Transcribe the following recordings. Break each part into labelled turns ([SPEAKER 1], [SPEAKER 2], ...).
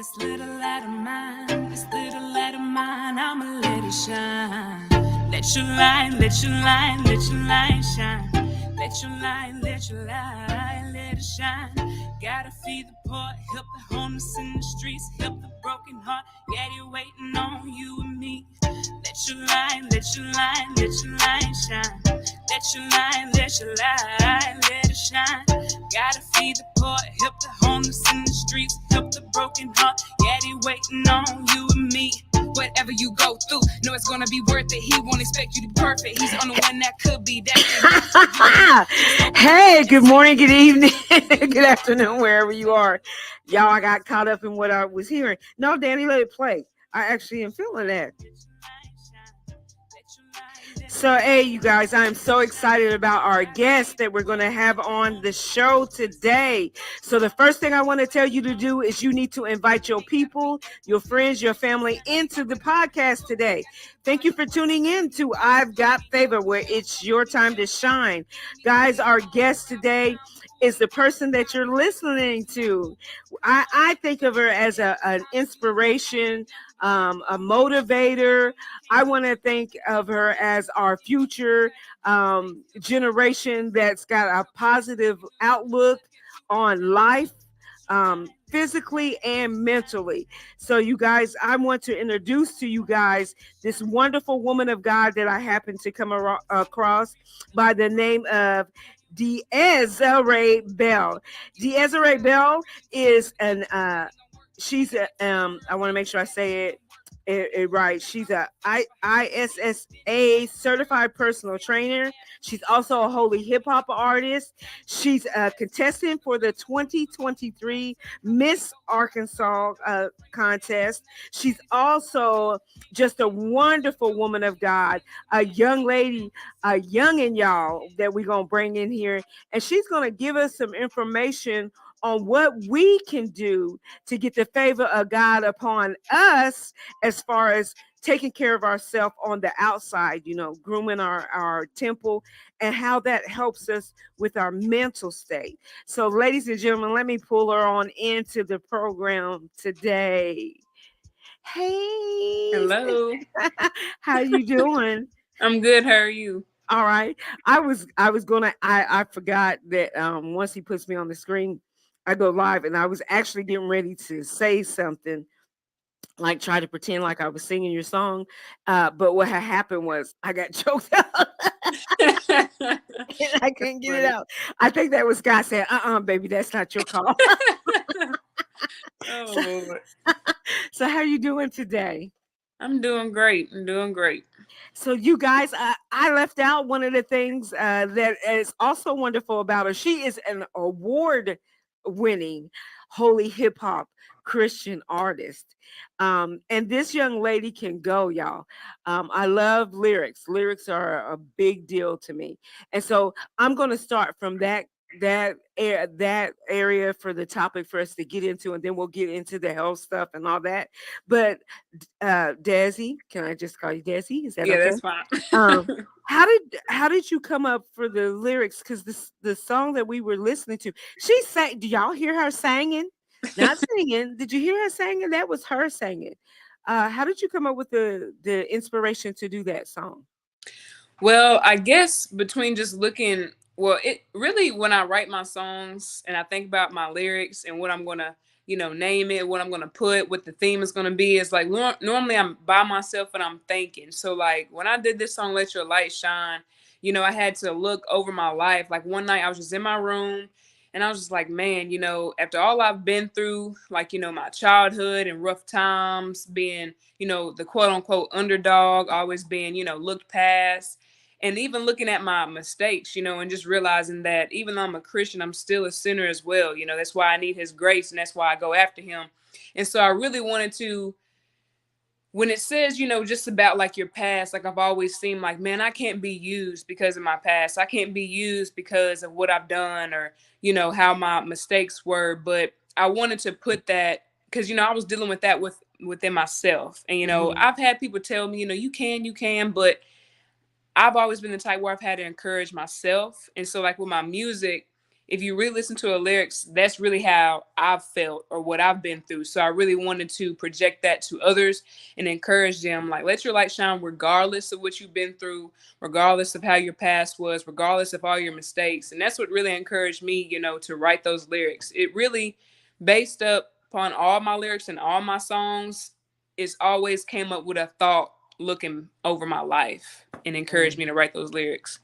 [SPEAKER 1] This little light of mine, this little light of mine, I'ma let it shine. Let your light, let your light, let your light shine. Let your light, let your light, let it shine. Gotta feed the poor, help the homeless in the streets, help the broken heart. Yeah, they're waiting on you and me. Let your light, let your light, let your light shine. Let your light, let your light, let it shine. Gotta feed the poor, help the homeless in the streets, help the broken heart. Yeah, they waiting on you and me. Whatever you go through, know it's gonna be worth it. He won't expect you to be perfect. He's on the one that could be that.
[SPEAKER 2] Hey, good morning, good evening, good afternoon, wherever you are. Y'all, I got caught up in what I was hearing. No, Danny, let it play. I actually am feeling that. So, hey, you guys, I'm so excited about our guest that we're going to have on the show today. So, the first thing I want to tell you to do is you need to invite your people, your friends, your family into the podcast today. Thank you for tuning in to I've Got Favor, where it's your time to shine. Guys, our guest today is the person that you're listening to. I think of her as an inspiration, a motivator. I want to think of her as our future generation that's got a positive outlook on life, physically and mentally. So, you guys, I want to introduce to you guys this wonderful woman of God that I happen to come across by the name of Desi Bell. Desi Bell is she's a I want to make sure I say it right. She's a ISSA certified personal trainer. She's also a holy hip hop artist. She's a contestant for the 2023 Miss Arkansas contest. She's also just a wonderful woman of God, a young lady, a youngin' y'all that we're gonna bring in here, and she's gonna give us some information on what we can do to get the favor of God upon us as far as taking care of ourselves on the outside, grooming our temple, and how that helps us with our mental state. So, ladies and gentlemen, let me pull her on into the program today. Hey,
[SPEAKER 3] Hello.
[SPEAKER 2] how you doing?
[SPEAKER 3] I'm good. How are you?
[SPEAKER 2] All right. I forgot that once he puts me on the screen, I go live, and I was actually getting ready to say something, like try to pretend like I was singing your song. But what had happened was I got choked out and I couldn't get it
[SPEAKER 3] Funny.
[SPEAKER 2] out. I think that was God saying, baby, that's not your call.
[SPEAKER 3] Oh
[SPEAKER 2] so,
[SPEAKER 3] Lord.
[SPEAKER 2] so how you doing today?
[SPEAKER 3] I'm doing great. I'm doing great.
[SPEAKER 2] So, you guys, I left out one of the things that is also wonderful about her. She is an award-winning holy hip hop Christian artist, and this young lady can go, y'all. I love lyrics. Lyrics are a big deal to me, and so I'm going to start from that area for the topic for us to get into, and then we'll get into the health stuff and all that. But Desi, can I just call you Desi? Is that
[SPEAKER 3] Yeah,
[SPEAKER 2] okay?
[SPEAKER 3] that's fine.
[SPEAKER 2] Um, how did you come up for the lyrics? Because the song that we were listening to, she sang. Do y'all hear her singing? Not singing. Did you hear her singing? That was her singing. How did you come up with the inspiration to do that song?
[SPEAKER 3] Well, I guess between just looking, well, it really, when I write my songs and I think about my lyrics and what I'm going to, name it, what I'm going to put, what the theme is going to be, it's like normally I'm by myself and I'm thinking. So, like, when I did this song, Let Your Light Shine, I had to look over my life. Like, one night I was just in my room and I was just like, man, after all I've been through, like, my childhood and rough times, being, the quote unquote underdog, always being, looked past, and even looking at my mistakes, and just realizing that even though I'm a Christian, I'm still a sinner as well. That's why I need his grace and that's why I go after him. And so I really wanted to, when it says, just about like your past, like I've always seemed like, man, I can't be used because of my past. I can't be used because of what I've done or, how my mistakes were. But I wanted to put that because, I was dealing with that within myself. And,
[SPEAKER 2] Mhm.
[SPEAKER 3] I've had people tell me, you can, but I've always been the type where I've had to encourage myself. And so like with my music, if you really listen to her lyrics, that's really how I've felt or what I've been through. So I really wanted to project that to others and encourage them, like, let your light shine regardless of what you've been through, regardless of how your past was, regardless of all your mistakes. And that's what really encouraged me, to write those lyrics. It really, based up upon all my lyrics and all my songs, it's always came up with a thought looking over my life and encouraged me to write those lyrics.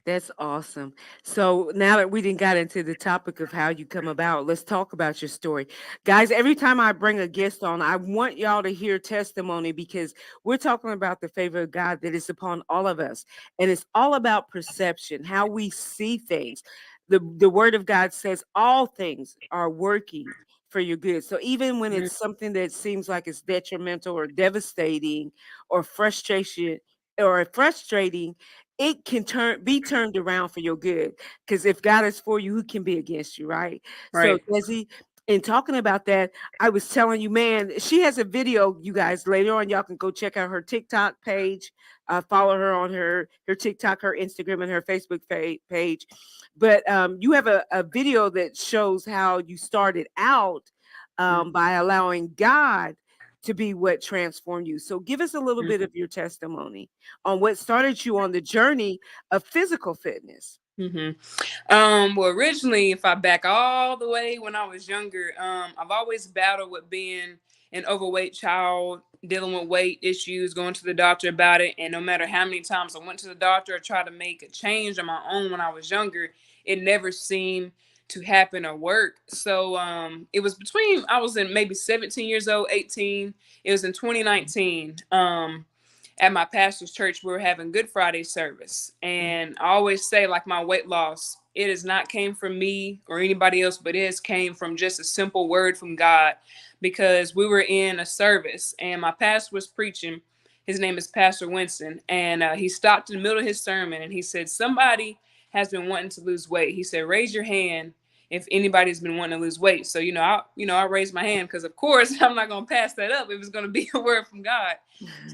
[SPEAKER 2] That's awesome. So now that we didn't got into the topic of how you come about, let's talk about your story. Guys, every time I bring a guest on, I want y'all to hear testimony because we're talking about the favor of God that is upon all of us. And it's all about perception, how we see things. The word of God says all things are working for your good. So even when
[SPEAKER 3] Mhm.
[SPEAKER 2] it's something that seems like it's detrimental or devastating or frustration or frustrating, it can be turned around for your good. Because if God is for you, who can be against you, right? So,
[SPEAKER 3] Right.
[SPEAKER 2] Desi, in talking about that, I was telling you, man, she has a video. You guys, later on, y'all can go check out her TikTok page, follow her on her TikTok, her Instagram, and her Facebook page. But you have a video that shows how you started out by allowing God to be what transformed you. So give us a little bit of your testimony on what started you on the journey of physical fitness.
[SPEAKER 3] Mm-hmm. Well, originally, if I back all the way when I was younger, I've always battled with being an overweight child, dealing with weight issues, going to the doctor about it. And no matter how many times I went to the doctor or tried to make a change on my own when I was younger, it never seemed to happen or work. So it was between, I was in maybe 17 years old, 18. It was in 2019. At my pastor's church, we were having Good Friday service. And I always say, like, my weight loss, it has not came from me or anybody else, but it has came from just a simple word from God. Because we were in a service and my pastor was preaching. His name is Pastor Winston. And he stopped in the middle of his sermon and he said, somebody has been wanting to lose weight. He said, raise your hand if anybody's been wanting to lose weight. So, I raised my hand because, of course, I'm not going to pass that up if it's going to be a word from God.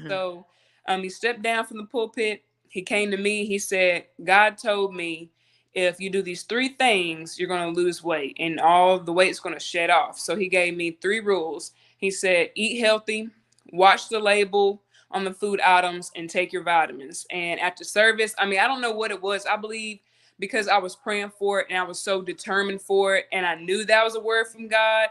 [SPEAKER 3] So he stepped down from the pulpit. He came to me. He said, God told me if you do these three things, you're going to lose weight and all the weight's going to shed off. So he gave me three rules. He said, eat healthy, watch the label on the food items, and take your vitamins. And after service, I don't know what it was. I believe because I was praying for it and I was so determined for it and I knew that was a word from God,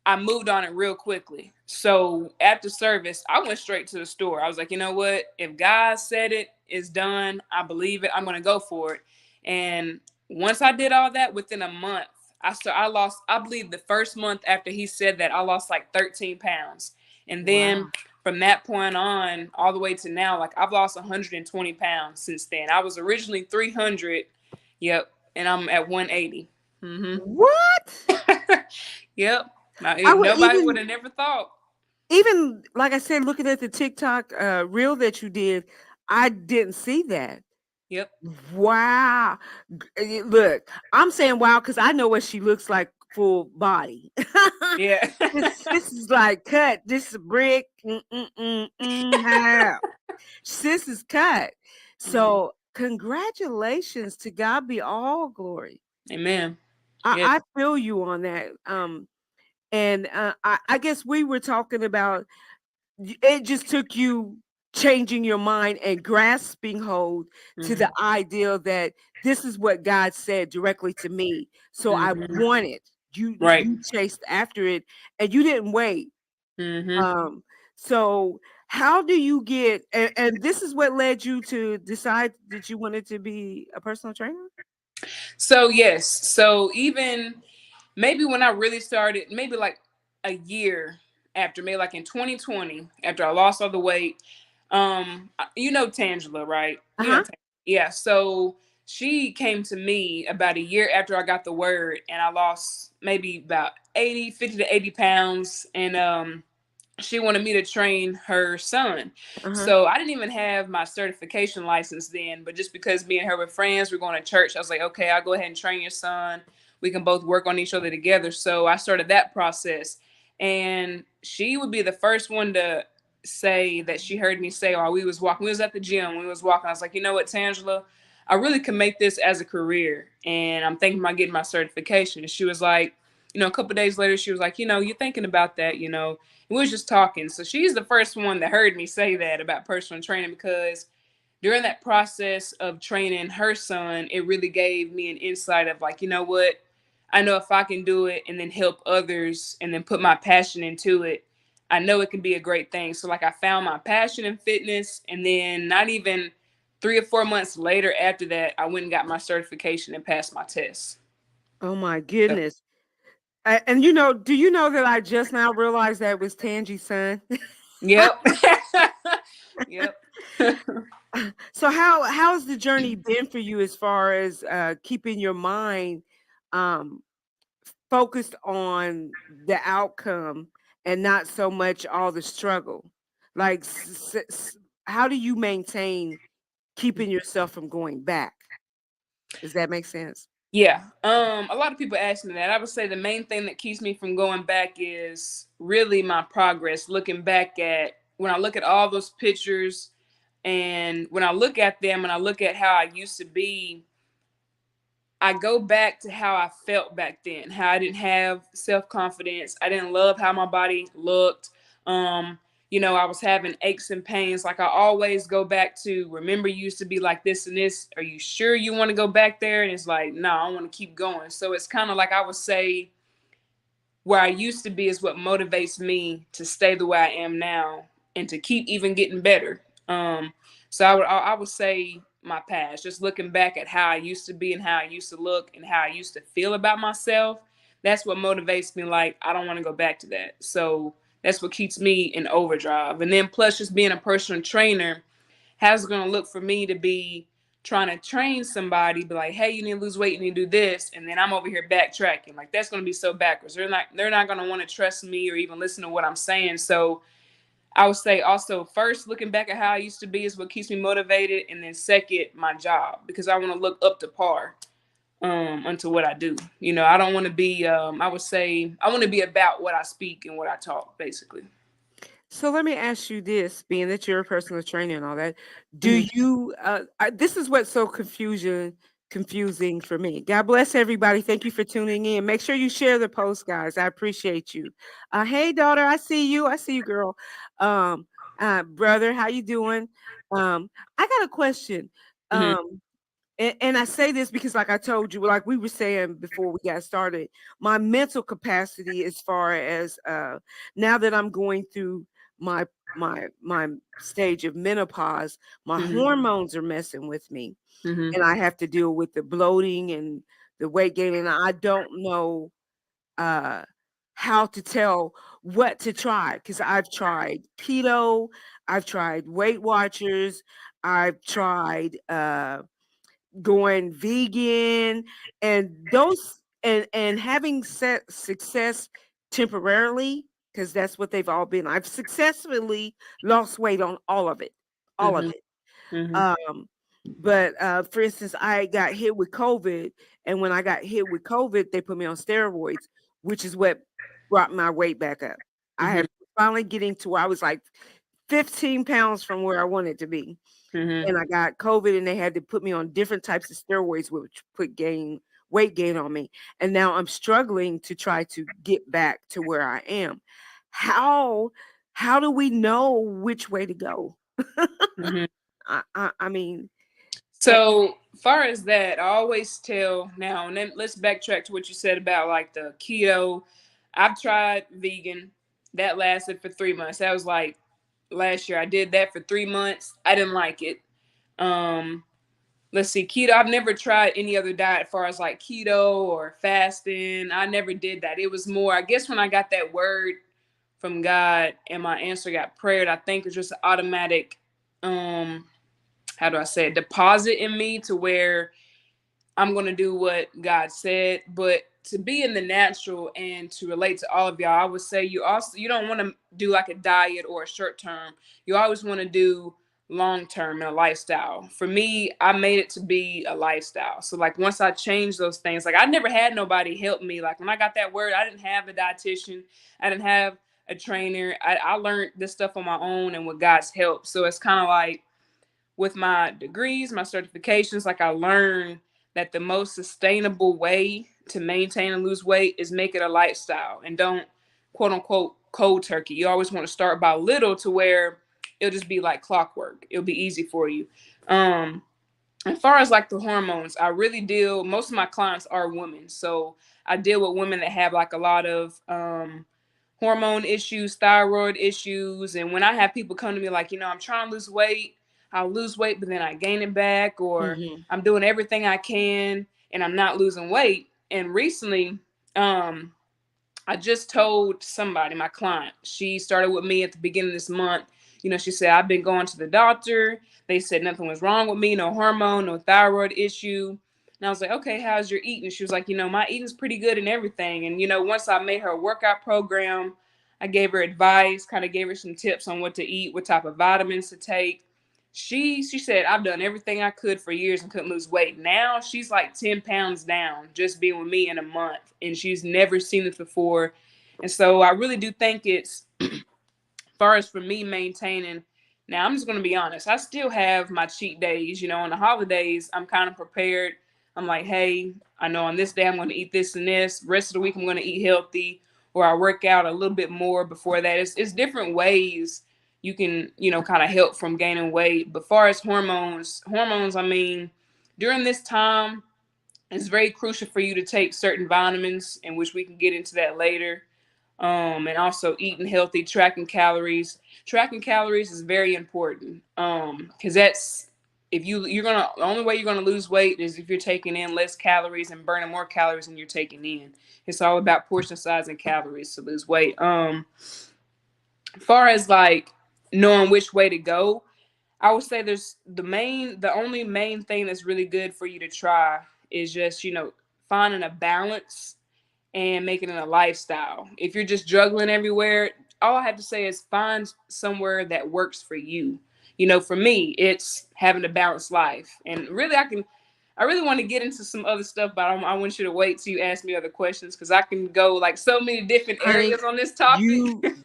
[SPEAKER 3] I moved on it real quickly. So after service, I went straight to the store. I was like, you know what? If God said it, it's done. I believe it. I'm going to go for it. And once I did all that, within a month, I lost, I believe the first month after he said that, I lost like 13 pounds. And then
[SPEAKER 2] Wow.
[SPEAKER 3] from that point on, all the way to now, like I've lost 120 pounds since then. I was originally 300. Yep. And I'm at 180. Mm-hmm.
[SPEAKER 2] What?
[SPEAKER 3] Yep.
[SPEAKER 2] I would
[SPEAKER 3] Nobody would have never thought.
[SPEAKER 2] even like I said, looking at the TikTok reel that you did, I didn't see that.
[SPEAKER 3] Yep.
[SPEAKER 2] Wow. Look, I'm saying wow because I know what she looks like full body.
[SPEAKER 3] Yeah.
[SPEAKER 2] This is like cut. This is a brick. How? Sis is cut.
[SPEAKER 3] Mhm.
[SPEAKER 2] So congratulations, to God be all glory.
[SPEAKER 3] Amen. Yes.
[SPEAKER 2] I feel you on that. And I guess we were talking about it just took you changing your mind and grasping hold to the
[SPEAKER 3] Mhm.
[SPEAKER 2] idea that this is what God said directly to me. So I
[SPEAKER 3] Mhm.
[SPEAKER 2] want it.
[SPEAKER 3] Right.
[SPEAKER 2] You chased after it and you didn't wait.
[SPEAKER 3] Mhm.
[SPEAKER 2] Um, so how do you get and this is what led you to decide that you wanted to be a personal trainer?
[SPEAKER 3] So yes. So even maybe when I really started, maybe like a year after, maybe like in 2020, after I lost all the weight, you know Tangela, right? You know,
[SPEAKER 2] Uh-huh.
[SPEAKER 3] yeah. So she came to me about a year after I got the word, and I lost maybe about 50 to 80 pounds, and she wanted me to train her son.
[SPEAKER 2] Uh-huh.
[SPEAKER 3] So I didn't even have my certification license then, but just because me and her were friends, we're going to church, I was like, okay, I'll go ahead and train your son. We can both work on each other together. So I started that process. And she would be the first one to say that she heard me say while we was walking. We was at the gym, we was walking. I was like, you know what, Tangela? I really can make this as a career, and I'm thinking about getting my certification. And she was like, a couple of days later, she was like, you're thinking about that, and we was just talking. So she's the first one that heard me say that about personal training, because during that process of training her son, it really gave me an insight of like, you know what? I know if I can do it and then help others and then put my passion into it, I know it can be a great thing. So like I found my passion in fitness, and then not even 3 or 4 months later after that, I went and got my certification and passed my test.
[SPEAKER 2] Oh my
[SPEAKER 3] So,
[SPEAKER 2] goodness. And do you know that I just now realized that was Tangie's son?
[SPEAKER 3] yep. Yep.
[SPEAKER 2] So how's the journey been for you as far as keeping your mind um focused on the outcome and not so much all the struggle? Like how do you maintain keeping yourself from going back? Does that make sense?
[SPEAKER 3] Yeah. A lot of people ask me that. I would say the main thing that keeps me from going back is really my progress. Looking back at when I look at all those pictures, and when I look at them and I look at how I used to be, I go back to how I felt back then, how I didn't have self-confidence. I didn't love how my body looked. Um, I was having aches and pains. Like I always go back to, remember you used to be like this and this. Are you sure you want to go back there? And it's like, no, I want to keep going. So it's kind of like I would say where I used to be is what motivates me to stay the way I am now and to keep even getting better. So I would say my past, just looking back at how I used to be and how I used to look and how I used to feel about myself. That's what motivates me. Like I don't want to go back to that. So that's what keeps me in overdrive. And then plus just being a personal trainer, how's it going to look for me to be trying to train somebody, be like, hey, you need to lose weight, you need to do this, and then I'm over here backtracking. Like that's going to be so backwards. They're not going to want to trust me or even listen to what I'm saying. So I would say also first looking back at how I used to be is what keeps me motivated, and then second my job, because I want to look up to par unto what I do. I don't want to be I would say I want to be about what I speak and what I talk, basically.
[SPEAKER 2] So let me ask you this, being that you're a personal trainer and all that, do
[SPEAKER 3] Hmm.
[SPEAKER 2] you this is what's so confusing for me. God bless everybody. Thank you for tuning in. Make sure you share the post, guys. I appreciate you. Hey daughter, I see you. I see you, girl. Um brother, how you doing? I got a question.
[SPEAKER 3] Hmm.
[SPEAKER 2] Um and I say this because, like I told you, like we were saying before we got started, my mental capacity, as far as now that I'm going through my my stage of menopause, my
[SPEAKER 3] Hmm.
[SPEAKER 2] hormones are messing with me,
[SPEAKER 3] Hmm.
[SPEAKER 2] and I have to deal with the bloating and the weight gain, and I don't know uh, how to tell what to try, because I've tried keto, I've tried Weight Watchers, I've tried. Going vegan, and those and having set success temporarily, because that's what they've all been. I've successfully lost weight on all of it, all of
[SPEAKER 3] Hmm.
[SPEAKER 2] it.
[SPEAKER 3] Hmm.
[SPEAKER 2] um but for instance, I got hit with COVID, and when I got hit with COVID, they put me on steroids, which is what brought my weight back up. I
[SPEAKER 3] Hmm.
[SPEAKER 2] have finally getting to where I was like 15 pounds from where I wanted to be,
[SPEAKER 3] Hmm.
[SPEAKER 2] and I got COVID, and they had to put me on different types of steroids, which put weight gain on me. And now I'm struggling to try to get back to where I am. How how do we know which way to go?
[SPEAKER 3] Hmm.
[SPEAKER 2] I mean, eh,
[SPEAKER 3] So far as that, I always tell now, and then let's backtrack to what you said about like the keto. I've tried vegan. That lasted for 3 months. That was like last year. I did that for 3 months. I didn't like it. Um, let's see, keto. I've never tried any other diet as far as like keto or fasting. I never did that. It was more, I guess, when I got that word from God and my answer got prayed, I think it's just an automatic um how do I say it, deposit in me to where I'm going to do what God said. But to be in the natural and to relate to all of y'all, I would say you don't want to do like a diet or a short term. You always want to do long term and a lifestyle. For me, I made it to be a lifestyle. So like once I changed those things, like I never had nobody help me. Like when I got that word, I didn't have a dietitian. I didn't have a trainer. I learned this stuff on my own and with God's help. So it's kind of like with my degrees, my certifications, like I learned that the most sustainable way to maintain and lose weight is make it a lifestyle and don't quote unquote cold turkey. You always want to start by little to where it'll just be like clockwork. It'll be easy for you. As far as like the hormones, I really deal, most of my clients are women. So I deal with women that have like a lot of hormone issues, thyroid issues. And when I have people come to me like, I'm trying to lose weight, I'll lose weight, but then I gain it back, or
[SPEAKER 2] Mm-hmm.
[SPEAKER 3] I'm doing everything I can and I'm not losing weight. And recently, I just told somebody, my client, she started with me at the beginning of this month. She said, I've been going to the doctor. They said nothing was wrong with me, no hormone, no thyroid issue. And I was like, okay, how's your eating? She was like, my eating's pretty good and everything. And, once I made her a workout program, I gave her advice, kind of gave her some tips on what to eat, what type of vitamins to take. She said, I've done everything I could for years and couldn't lose weight. Now she's like 10 pounds down just being with me in a month. And she's never seen this before. And so I really do think it's, as far as for me maintaining, now I'm just going to be honest. I still have my cheat days. On the holidays, I'm kind of prepared. I'm like, hey, I know on this day I'm going to eat this and this. Rest of the week I'm going to eat healthy, or I work out a little bit more before that. It's different ways you can, kind of help from gaining weight. But far as hormones, I mean, during this time, it's very crucial for you to take certain vitamins, in which we can get into that later. And also eating healthy, tracking calories. Tracking calories is very important. Because that's, if the only way you're gonna lose weight is if you're taking in less calories and burning more calories than you're taking in. It's all about portion size and calories to lose weight. Far as like knowing which way to go, I would say there's the only main thing that's really good for you to try is just, finding a balance and making it a lifestyle. If you're just juggling everywhere, all I have to say is find somewhere that works for you. For me, it's having a balanced life. And really, I really want to get into some other stuff, but I want you to wait till you ask me other questions, because I can go like so many different
[SPEAKER 2] Honey,
[SPEAKER 3] areas on this topic.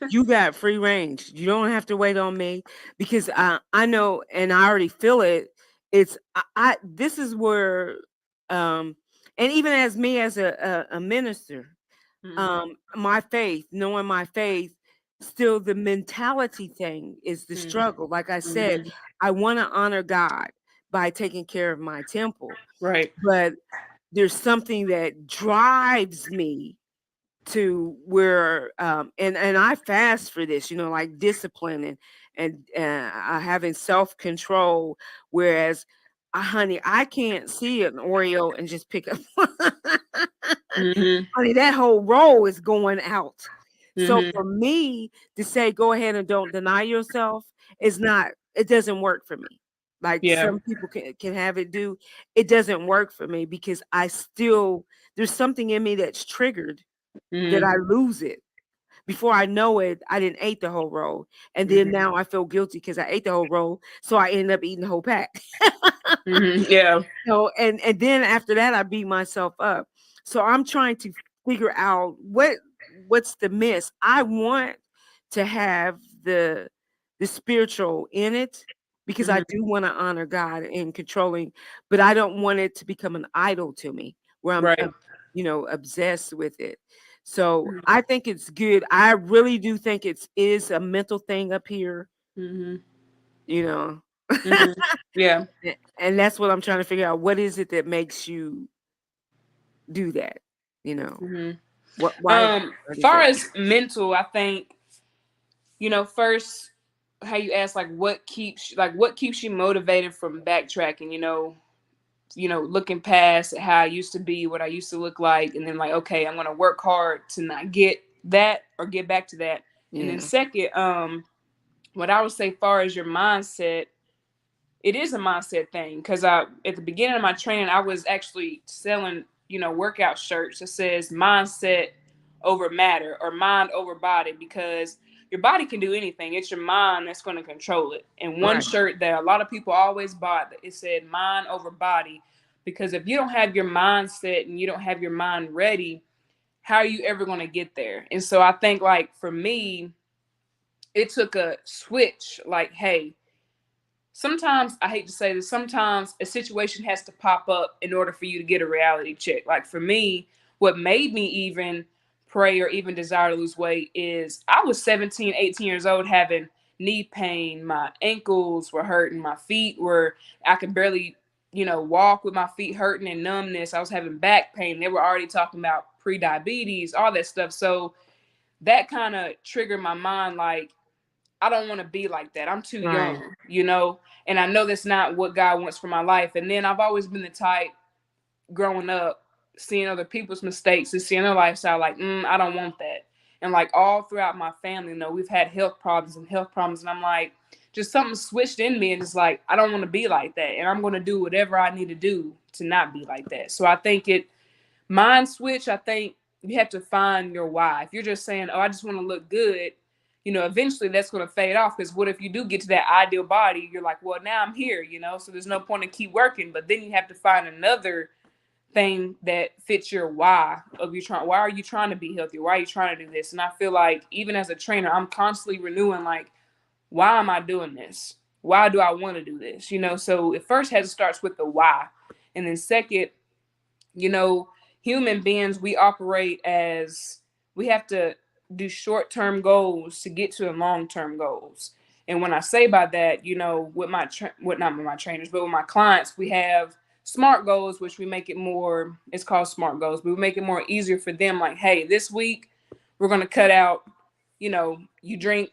[SPEAKER 2] you got free range. You don't have to wait on me because I know and I already feel it. It's I this is where um and even as me as a minister,
[SPEAKER 3] Mm-hmm.
[SPEAKER 2] my faith, knowing my faith, still the mentality thing is the struggle. Like I said,
[SPEAKER 3] Mm-hmm.
[SPEAKER 2] I want to honor God by taking care of my temple,
[SPEAKER 3] Right.
[SPEAKER 2] but there's something that drives me to where and I fast for this, like discipline and having self-control, whereas honey, I can't see an Oreo and just pick up
[SPEAKER 3] Mm-hmm.
[SPEAKER 2] honey, that whole roll is going out. So
[SPEAKER 3] Mm-hmm.
[SPEAKER 2] for me to say go ahead and don't deny yourself is not, it doesn't work for me. Like
[SPEAKER 3] Yeah.
[SPEAKER 2] some people can have it do, it doesn't work for me because I still, there's something in me that's triggered that
[SPEAKER 3] Mm-hmm.
[SPEAKER 2] I lose it. Before I know it, I didn't ate the whole roll. And then
[SPEAKER 3] Mm-hmm.
[SPEAKER 2] now I feel guilty because I ate the whole roll. So I ended up eating the whole pack.
[SPEAKER 3] Mm-hmm. Yeah.
[SPEAKER 2] And then after that I beat myself up. So I'm trying to figure out what's the miss. I want to have the spiritual in it because I
[SPEAKER 3] Mm-hmm.
[SPEAKER 2] do want to honor God in controlling, but I don't want it to become an idol to me where I'm
[SPEAKER 3] Right.
[SPEAKER 2] obsessed with it. So I think it's good. I really do think it is a mental thing up here,
[SPEAKER 3] Mm-hmm.
[SPEAKER 2] you know.
[SPEAKER 3] Mm-hmm. Yeah.
[SPEAKER 2] And that's what I'm trying to figure out. What is it that makes you do that? You know,
[SPEAKER 3] Mm-hmm.
[SPEAKER 2] why is
[SPEAKER 3] Far
[SPEAKER 2] that?
[SPEAKER 3] as mental, I think, first, how you ask, like what keeps you motivated from backtracking, looking past how I used to be, what I used to look like, and then like, okay, I'm gonna work hard to not get that or get back to that. And then
[SPEAKER 2] Yeah,
[SPEAKER 3] second, what I would say far as your mindset, it is a mindset thing, because I at the beginning of my training I was actually selling workout shirts that says mindset over matter, or mind over body, because your body can do anything, it's your mind that's going to control it. And one
[SPEAKER 2] right.
[SPEAKER 3] shirt that a lot of people always bought, it said mind over body, because if you don't have your mindset and you don't have your mind ready, how are you ever going to get there? And so I think, like, for me, it took a switch, like, hey, sometimes I hate to say this, sometimes a situation has to pop up in order for you to get a reality check. Like for me, what made me even pray or even desire to lose weight is I was 17, 18 years old having knee pain. My ankles were hurting. My feet were, I could barely, walk with my feet hurting and numbness. I was having back pain. They were already talking about pre-diabetes, all that stuff. So that kind of triggered my mind like, I don't want to be like that. I'm too
[SPEAKER 2] Right.
[SPEAKER 3] young. And I know that's not what God wants for my life. And then I've always been the type growing up, seeing other people's mistakes and seeing their lifestyle, like, I don't want that. And like all throughout my family, we've had health problems and health problems. And I'm like, just something switched in me and it's like, I don't want to be like that. And I'm going to do whatever I need to do to not be like that. So I think mind switch, I think you have to find your why. If you're just saying, oh, I just want to look good, eventually that's going to fade off. Because what if you do get to that ideal body? You're like, well, now I'm here. So there's no point in keep working. But then you have to find another thing that fits your why of you trying. Why are you trying to be healthy? Why are you trying to do this? And I feel like even as a trainer, I'm constantly renewing like, why am I doing this? Why do I want to do this? So it first has to starts with the why. And then second, you know, human beings, we operate as we have to do short-term goals to get to the long-term goals. And when I say by that, with not with my trainers, but with my clients, we have smart goals, which we make it more, it's called smart goals, but we make it more easier for them. Like, hey, this week we're going to cut out, you drink,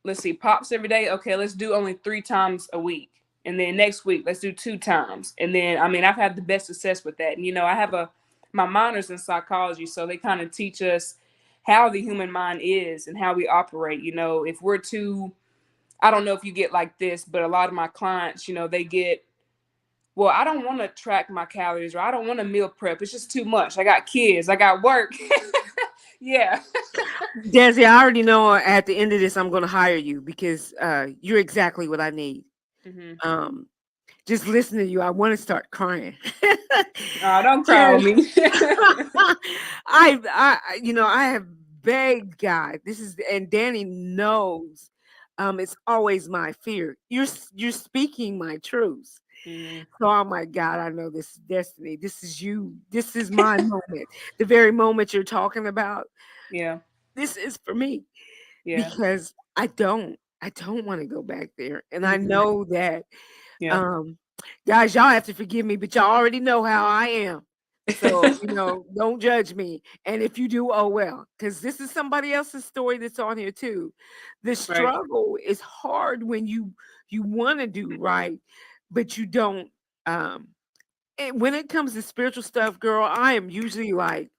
[SPEAKER 3] let's see, pops every day. Okay, let's do only 3 times a week. And then next week, let's do 2 times. And then, I've had the best success with that. And, I have my minors in psychology, so they kind of teach us how the human mind is and how we operate. If we're too, I don't know if you get like this, but a lot of my clients, they get, well, I don't want to track my calories or I don't want to meal prep. It's just too much. I got kids, I got work. Yeah.
[SPEAKER 2] Desi, I already know at the end of this I'm going to hire you because you're exactly what I need.
[SPEAKER 3] Mm-hmm.
[SPEAKER 2] Um, just listening to you, I want to start crying.
[SPEAKER 3] Oh, don't cry on me.
[SPEAKER 2] I have begged God. And Danny knows. It's always my fear. You're speaking my truth.
[SPEAKER 3] Mm-hmm.
[SPEAKER 2] So I'm like, God, I know this is destiny. This is you. This is my moment. The very moment you're talking about.
[SPEAKER 3] Yeah.
[SPEAKER 2] This is for me
[SPEAKER 3] Yeah.
[SPEAKER 2] because I don't want to go back there. And I
[SPEAKER 3] Mm-hmm.
[SPEAKER 2] know that
[SPEAKER 3] Yeah.
[SPEAKER 2] um guys, y'all have to forgive me, but y'all already know how I am. So, don't judge me. And if you do, oh well, because this is somebody else's story that's on here too. The
[SPEAKER 3] Right.
[SPEAKER 2] struggle is hard when you want to do right, but you don't. Um, and when it comes to spiritual stuff, girl, I am usually like,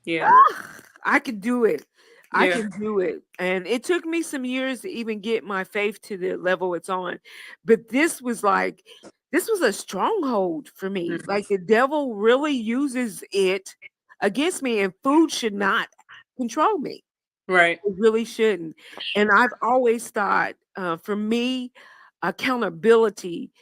[SPEAKER 3] Yeah.
[SPEAKER 2] ah, I can do it. I
[SPEAKER 3] Yeah.
[SPEAKER 2] can do it. And it took me some years to even get my faith to the level it's on. But this was a stronghold for me.
[SPEAKER 3] Mm-hmm.
[SPEAKER 2] Like the devil really uses it against me, and food should not control me.
[SPEAKER 3] Right.
[SPEAKER 2] It really shouldn't. And I've always thought, for me, accountability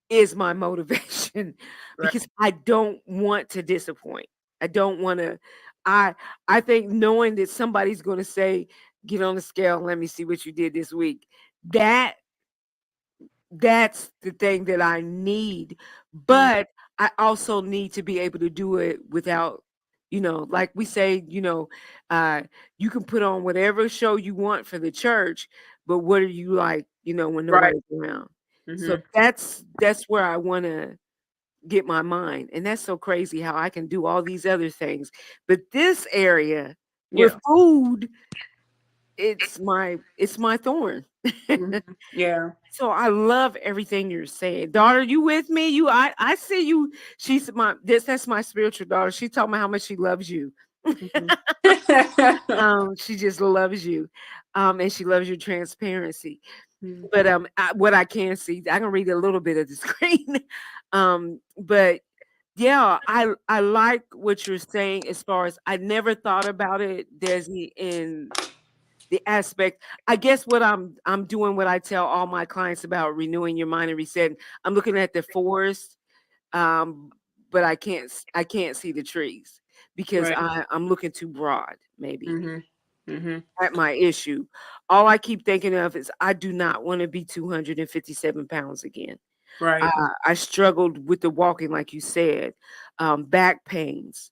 [SPEAKER 2] is my motivation
[SPEAKER 3] Right.
[SPEAKER 2] because I don't want to disappoint. I don't want to I I think knowing that somebody's going to say get on the scale, let me see what you did this week. That that's the thing that I need.
[SPEAKER 3] Mm-hmm.
[SPEAKER 2] But I also need to be able to do it without like we say, uh you can put on whatever show you want for the church, but what are you like, when
[SPEAKER 3] Right.
[SPEAKER 2] nobody's around? So
[SPEAKER 3] Mm-hmm.
[SPEAKER 2] that's where I want to get my mind. And that's so crazy how I can do all these other things. But this area with
[SPEAKER 3] Yeah.
[SPEAKER 2] food, it's my thorn.
[SPEAKER 3] Mm-hmm. Yeah.
[SPEAKER 2] So I love everything you're saying. Daughter, you with me? I see you. She's that's my spiritual daughter. She told me how much she loves you.
[SPEAKER 3] Mm-hmm.
[SPEAKER 2] She just loves you. And she loves your transparency.
[SPEAKER 3] Mm-hmm.
[SPEAKER 2] But what I can see, I can read a little bit of the screen. But yeah, I like what you're saying as far as I never thought about it, Desi, in the aspect. I guess what I'm doing, what I tell all my clients about renewing your mind and resetting. I'm looking at the forest, but I can't see the trees because
[SPEAKER 3] Right.
[SPEAKER 2] I'm looking too broad, maybe.
[SPEAKER 3] Mm-hmm. Mm-hmm.
[SPEAKER 2] At my issue. All I keep thinking of is I do not want to be 257 pounds again.
[SPEAKER 3] Right.
[SPEAKER 2] I struggled with the walking, like you said, back pains,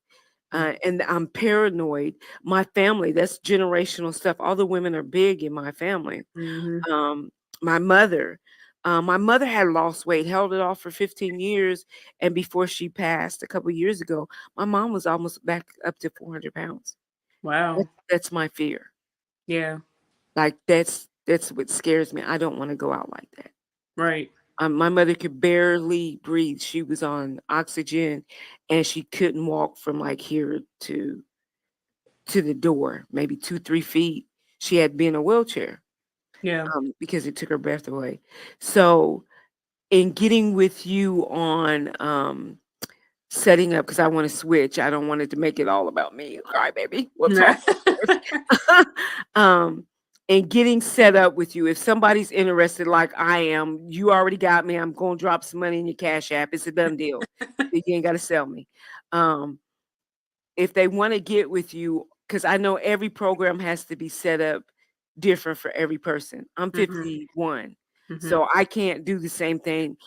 [SPEAKER 2] and I'm paranoid. My family, that's generational stuff. All the women are big in my family.
[SPEAKER 3] Mm-hmm.
[SPEAKER 2] Um, my mother, my mother had lost weight, held it off for 15 years, and before she passed a couple years ago, my mom was almost back up to 400 pounds.
[SPEAKER 3] Wow.
[SPEAKER 2] That's my fear.
[SPEAKER 3] Yeah.
[SPEAKER 2] Like that's what scares me. I don't want to go out like that.
[SPEAKER 3] Right.
[SPEAKER 2] My mother could barely breathe. She was on oxygen, and she couldn't walk from like here to the door, maybe 2 3 feet. She had to be in a wheelchair
[SPEAKER 3] Yeah.
[SPEAKER 2] because it took her breath away. So, in getting with you on setting up, because I want to switch. I don't want it to make it all about me. All right, baby. We'll talk first. um, and getting set up with you. If somebody's interested, like I am, you already got me. I'm going to drop some money in your Cash App. It's a done deal. You ain't got to sell me. Um, if they want to get with you, because I know every program has to be set up different for every person. I'm
[SPEAKER 3] Mm-hmm.
[SPEAKER 2] 51,
[SPEAKER 3] Mm-hmm.
[SPEAKER 2] so I can't do the same thing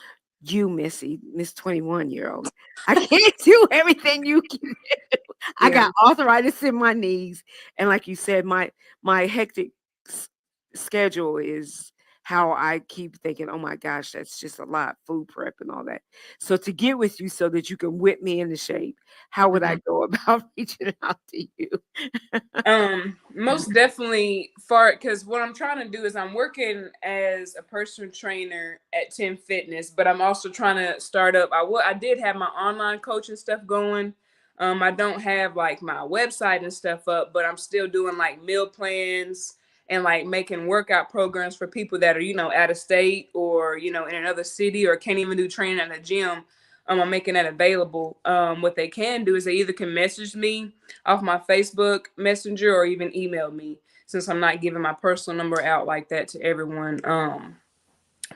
[SPEAKER 2] you, Missy, Miss 21-year-old. I can't do everything you can do. I
[SPEAKER 3] Yeah.
[SPEAKER 2] got arthritis in my knees, and like you said, my hectic schedule is how I keep thinking, oh my gosh, that's just a lot, food prep and all that. So to get with you so that you can whip me into shape, how would I
[SPEAKER 3] Mm-hmm.
[SPEAKER 2] go about reaching out to you?
[SPEAKER 3] Most definitely for because what I'm trying to do is I'm working as a personal trainer at 10 Fitness, but I'm also trying to start up. I did have my online coaching stuff going. I don't have like my website and stuff up, but I'm still doing like meal plans and like making workout programs for people that are, out of state or, in another city or can't even do training at a gym. I'm making that available. What they can do is they either can message me off my Facebook Messenger or even email me since I'm not giving my personal number out like that to everyone.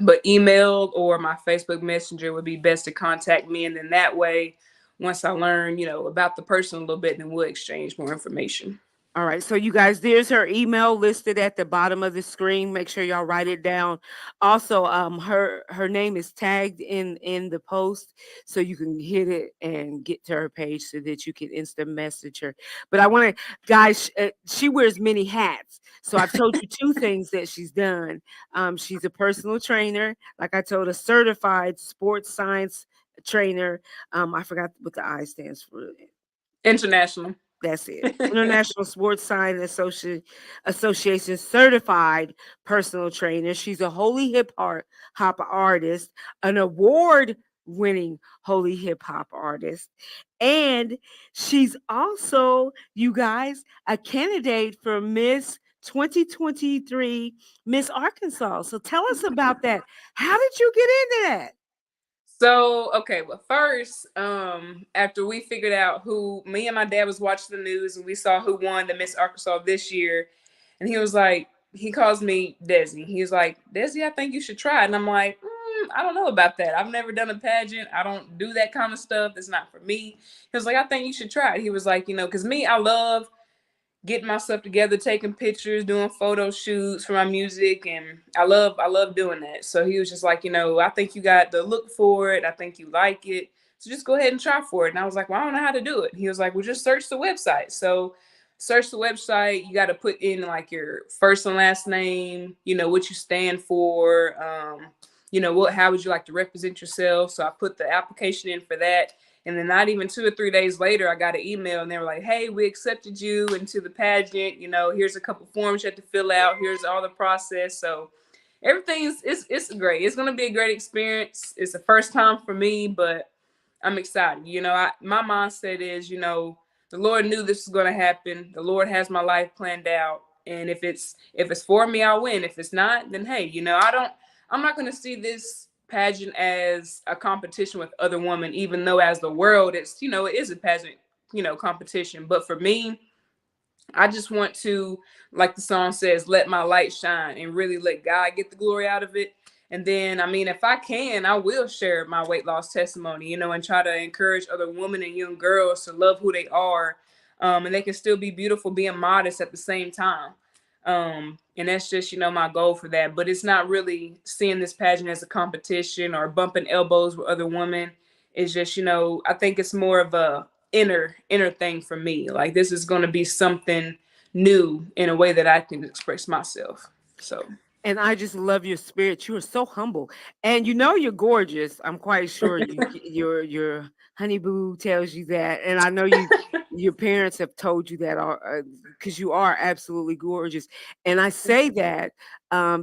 [SPEAKER 3] But email or my Facebook Messenger would be best to contact me, and then that way, once I learn, about the person a little bit, then we'll exchange more information.
[SPEAKER 2] All right, so you guys, there's her email listed at the bottom of the screen. Make sure y'all write it down. Also, her name is tagged in the post, so you can hit it and get to her page so that you can instant message her. But I want to, guys, she wears many hats. So I've told you two things that she's done. She's a personal trainer, like I told, a certified sports science trainer. I forgot what the I stands for.
[SPEAKER 3] International.
[SPEAKER 2] That's it. International Sports Science Association certified personal trainer. She's a holy hop artist, an award winning holy hip hop artist. And she's also, you guys, a candidate for Miss 2023 Miss Arkansas. So tell us about that. How did you get into that?
[SPEAKER 3] So, okay, well, first, after we figured out who me and my dad was watching the news and we saw who won the Miss Arkansas this year, and he was like, he calls me Desi. He was like, Desi, I think you should try it. And I'm like, I don't know about that. I've never done a pageant. I don't do that kind of stuff. It's not for me. He was like, I think you should try it. He was like, because me, I love getting myself together, taking pictures, doing photo shoots for my music, and I love doing that. So he was just like, I think you got the look for it. I think you like it. So just go ahead and try for it. And I was like, well, I don't know how to do it. He was like, well, just search the website. So search the website. You got to put in like your first and last name, what you stand for, how would you like to represent yourself? So I put the application in for that. And then not even 2 or 3 days later, I got an email and they were like, hey, we accepted you into the pageant. Here's a couple forms you have to fill out. Here's all the process. So everything's it's great. It's gonna be a great experience. It's the first time for me, but I'm excited. My mindset is, the Lord knew this was gonna happen. The Lord has my life planned out. And if it's for me, I'll win. If it's not, then hey, I'm not gonna see this pageant as a competition with other women, even though as the world it is a pageant, competition. But for me, I just want to, like the song says, let my light shine and really let God get the glory out of it. And then, I mean, if I can, I will share my weight loss testimony, and try to encourage other women and young girls to love who they are. and they can still be beautiful, being modest at the same time. And that's just, my goal for that. But it's not really seeing this pageant as a competition or bumping elbows with other women. It's just, I think it's more of a inner thing for me. Like, this is going to be something new in a way that I can express myself. So
[SPEAKER 2] And I just love your spirit. You are so humble, and you're gorgeous. I'm quite sure your honey boo tells you that, and I know your parents have told you that, because you are absolutely gorgeous. And I say that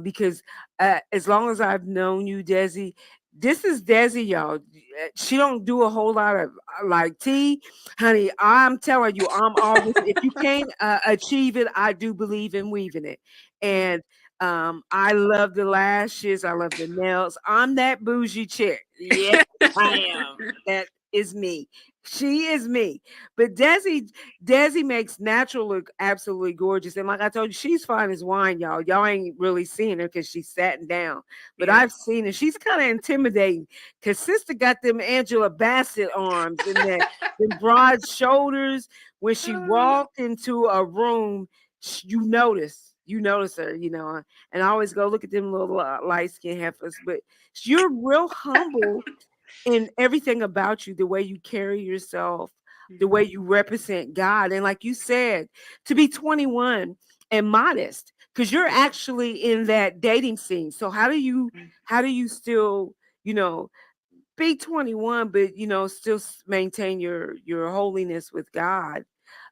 [SPEAKER 2] because as long as I've known you, Desi, this is Desi, y'all. She don't do a whole lot of like tea, honey. I'm telling you, I'm all with it. If you can't achieve it, I do believe in weaving it, and I love the lashes. I love the nails. I'm that bougie chick. Yes, I am. That is me. She is me. But Desi makes natural look absolutely gorgeous. And like I told you, she's fine as wine, y'all. Y'all ain't really seeing her because she's sitting down. But
[SPEAKER 3] yeah.
[SPEAKER 2] I've seen her. She's kind of intimidating because sister got them Angela Bassett arms and them broad shoulders. When she walked into a room, you notice her, and I always go look at them little light skin heifers, but you're real humble in everything about you, the way you carry yourself, the way you represent God. And like you said, to be 21 and modest, because you're actually in that dating scene. So how do you still, you know, be 21, but still maintain your holiness with God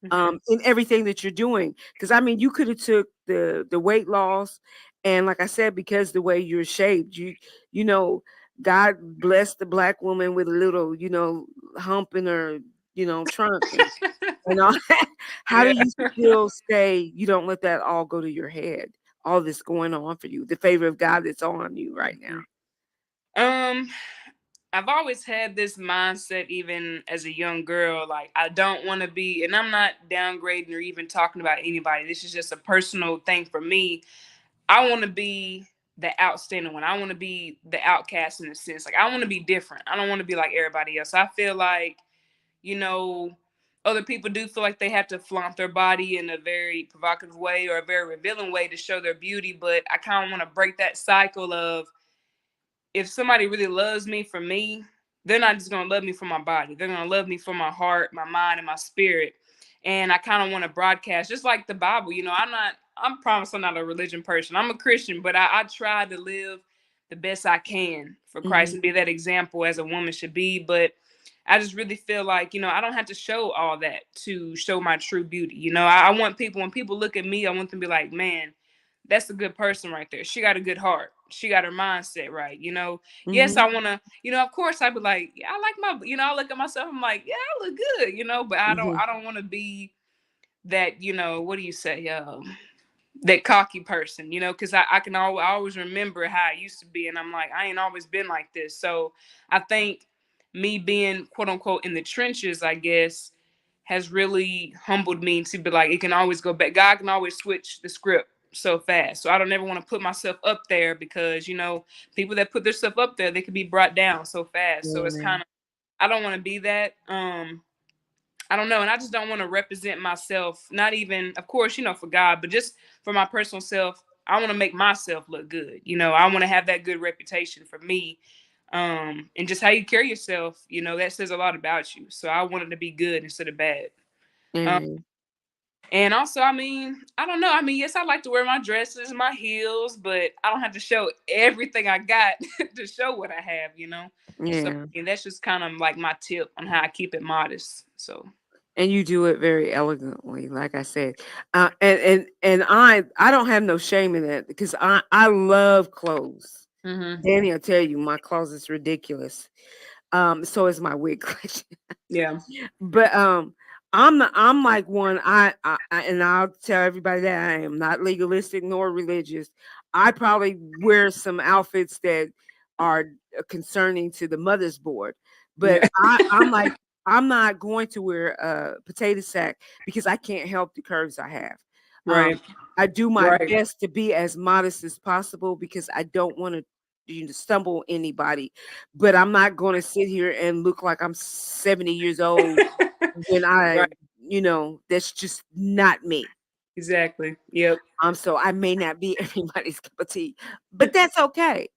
[SPEAKER 2] in everything that you're doing? Because I mean, you could have took the weight loss, and like I said, because the way you're shaped, you know God blessed the black woman with a little hump in her trunk and all that. How do
[SPEAKER 3] Yeah.
[SPEAKER 2] you still say you don't let that all go to your head, all this going on for you, the favor of God that's on you right now?
[SPEAKER 3] um I've always had this mindset, even as a young girl. Like, I don't want to be, and I'm not downgrading or even talking about anybody. This is just a personal thing for me. I want to be the outstanding one. I want to be the outcast in a sense. Like, I want to be different. I don't want to be like everybody else. I feel like, you know, other people do feel like they have to flaunt their body in a very provocative way or a very revealing way to show their beauty. But I kind of want to break that cycle of, if somebody really loves me for me, they're not just gonna love me for my body. They're gonna love me for my heart, my mind, and my spirit. And I kind of want to broadcast, just like the Bible. I'm promised I'm not a religion person. I'm a Christian, but I try to live the best I can for Christ
[SPEAKER 2] Hmm.
[SPEAKER 3] and be that example as a woman should be. But I just really feel like, I don't have to show all that to show my true beauty. I want people, when people look at me, I want them to be like, man, that's a good person right there. She got a good heart. She got her mindset right. Yes,
[SPEAKER 2] Hmm.
[SPEAKER 3] I want to, of course I'd be like, yeah, I like I look at myself. I'm like, yeah, I look good, but
[SPEAKER 2] Hmm.
[SPEAKER 3] I don't want to be that, what do you say? That cocky person, cause I always remember how I used to be. And I'm like, I ain't always been like this. So I think me being quote unquote in the trenches, I guess, has really humbled me to be like, it can always go back. God can always switch the script so fast. So I don't ever want to put myself up there because, people that put their stuff up there, they can be brought down so fast. So it's
[SPEAKER 2] Amen.
[SPEAKER 3] kind of, I don't want to be that. I don't know. And I just don't want to represent myself, not even, of course, for God, but just for my personal self. I want to make myself look good. I want to have that good reputation for me. And just how you carry yourself, that says a lot about you. So I wanted to be good instead of bad. Um,
[SPEAKER 2] Amen.
[SPEAKER 3] and also, I mean, I don't know. I mean, yes, I like to wear my dresses, my heels, but I don't have to show everything I got to show what I have. So
[SPEAKER 2] Yeah.
[SPEAKER 3] and that's just kind of like my tip on how I keep it modest. So.
[SPEAKER 2] And you do it very elegantly, like I said, and I don't have no shame in that because I love clothes.
[SPEAKER 3] Mm-hmm.
[SPEAKER 2] Danny, I'll tell you, my closet's ridiculous. So is my wig collection.
[SPEAKER 3] Yeah.
[SPEAKER 2] But I'm like one. And I'll tell everybody that I am not legalistic nor religious. I probably wear some outfits that are concerning to the mother's board, but
[SPEAKER 3] Yeah.
[SPEAKER 2] I'm like, I'm not going to wear a potato sack because I can't help the curves I have. Um,
[SPEAKER 3] Right.
[SPEAKER 2] I do my
[SPEAKER 3] Right.
[SPEAKER 2] best to be as modest as possible because I don't want to stumble anybody, but I'm not going to sit here and look like I'm 70 years old when I
[SPEAKER 3] Right.
[SPEAKER 2] that's just not me.
[SPEAKER 3] Exactly. Yep.
[SPEAKER 2] So I may not be everybody's cup of tea, but that's okay.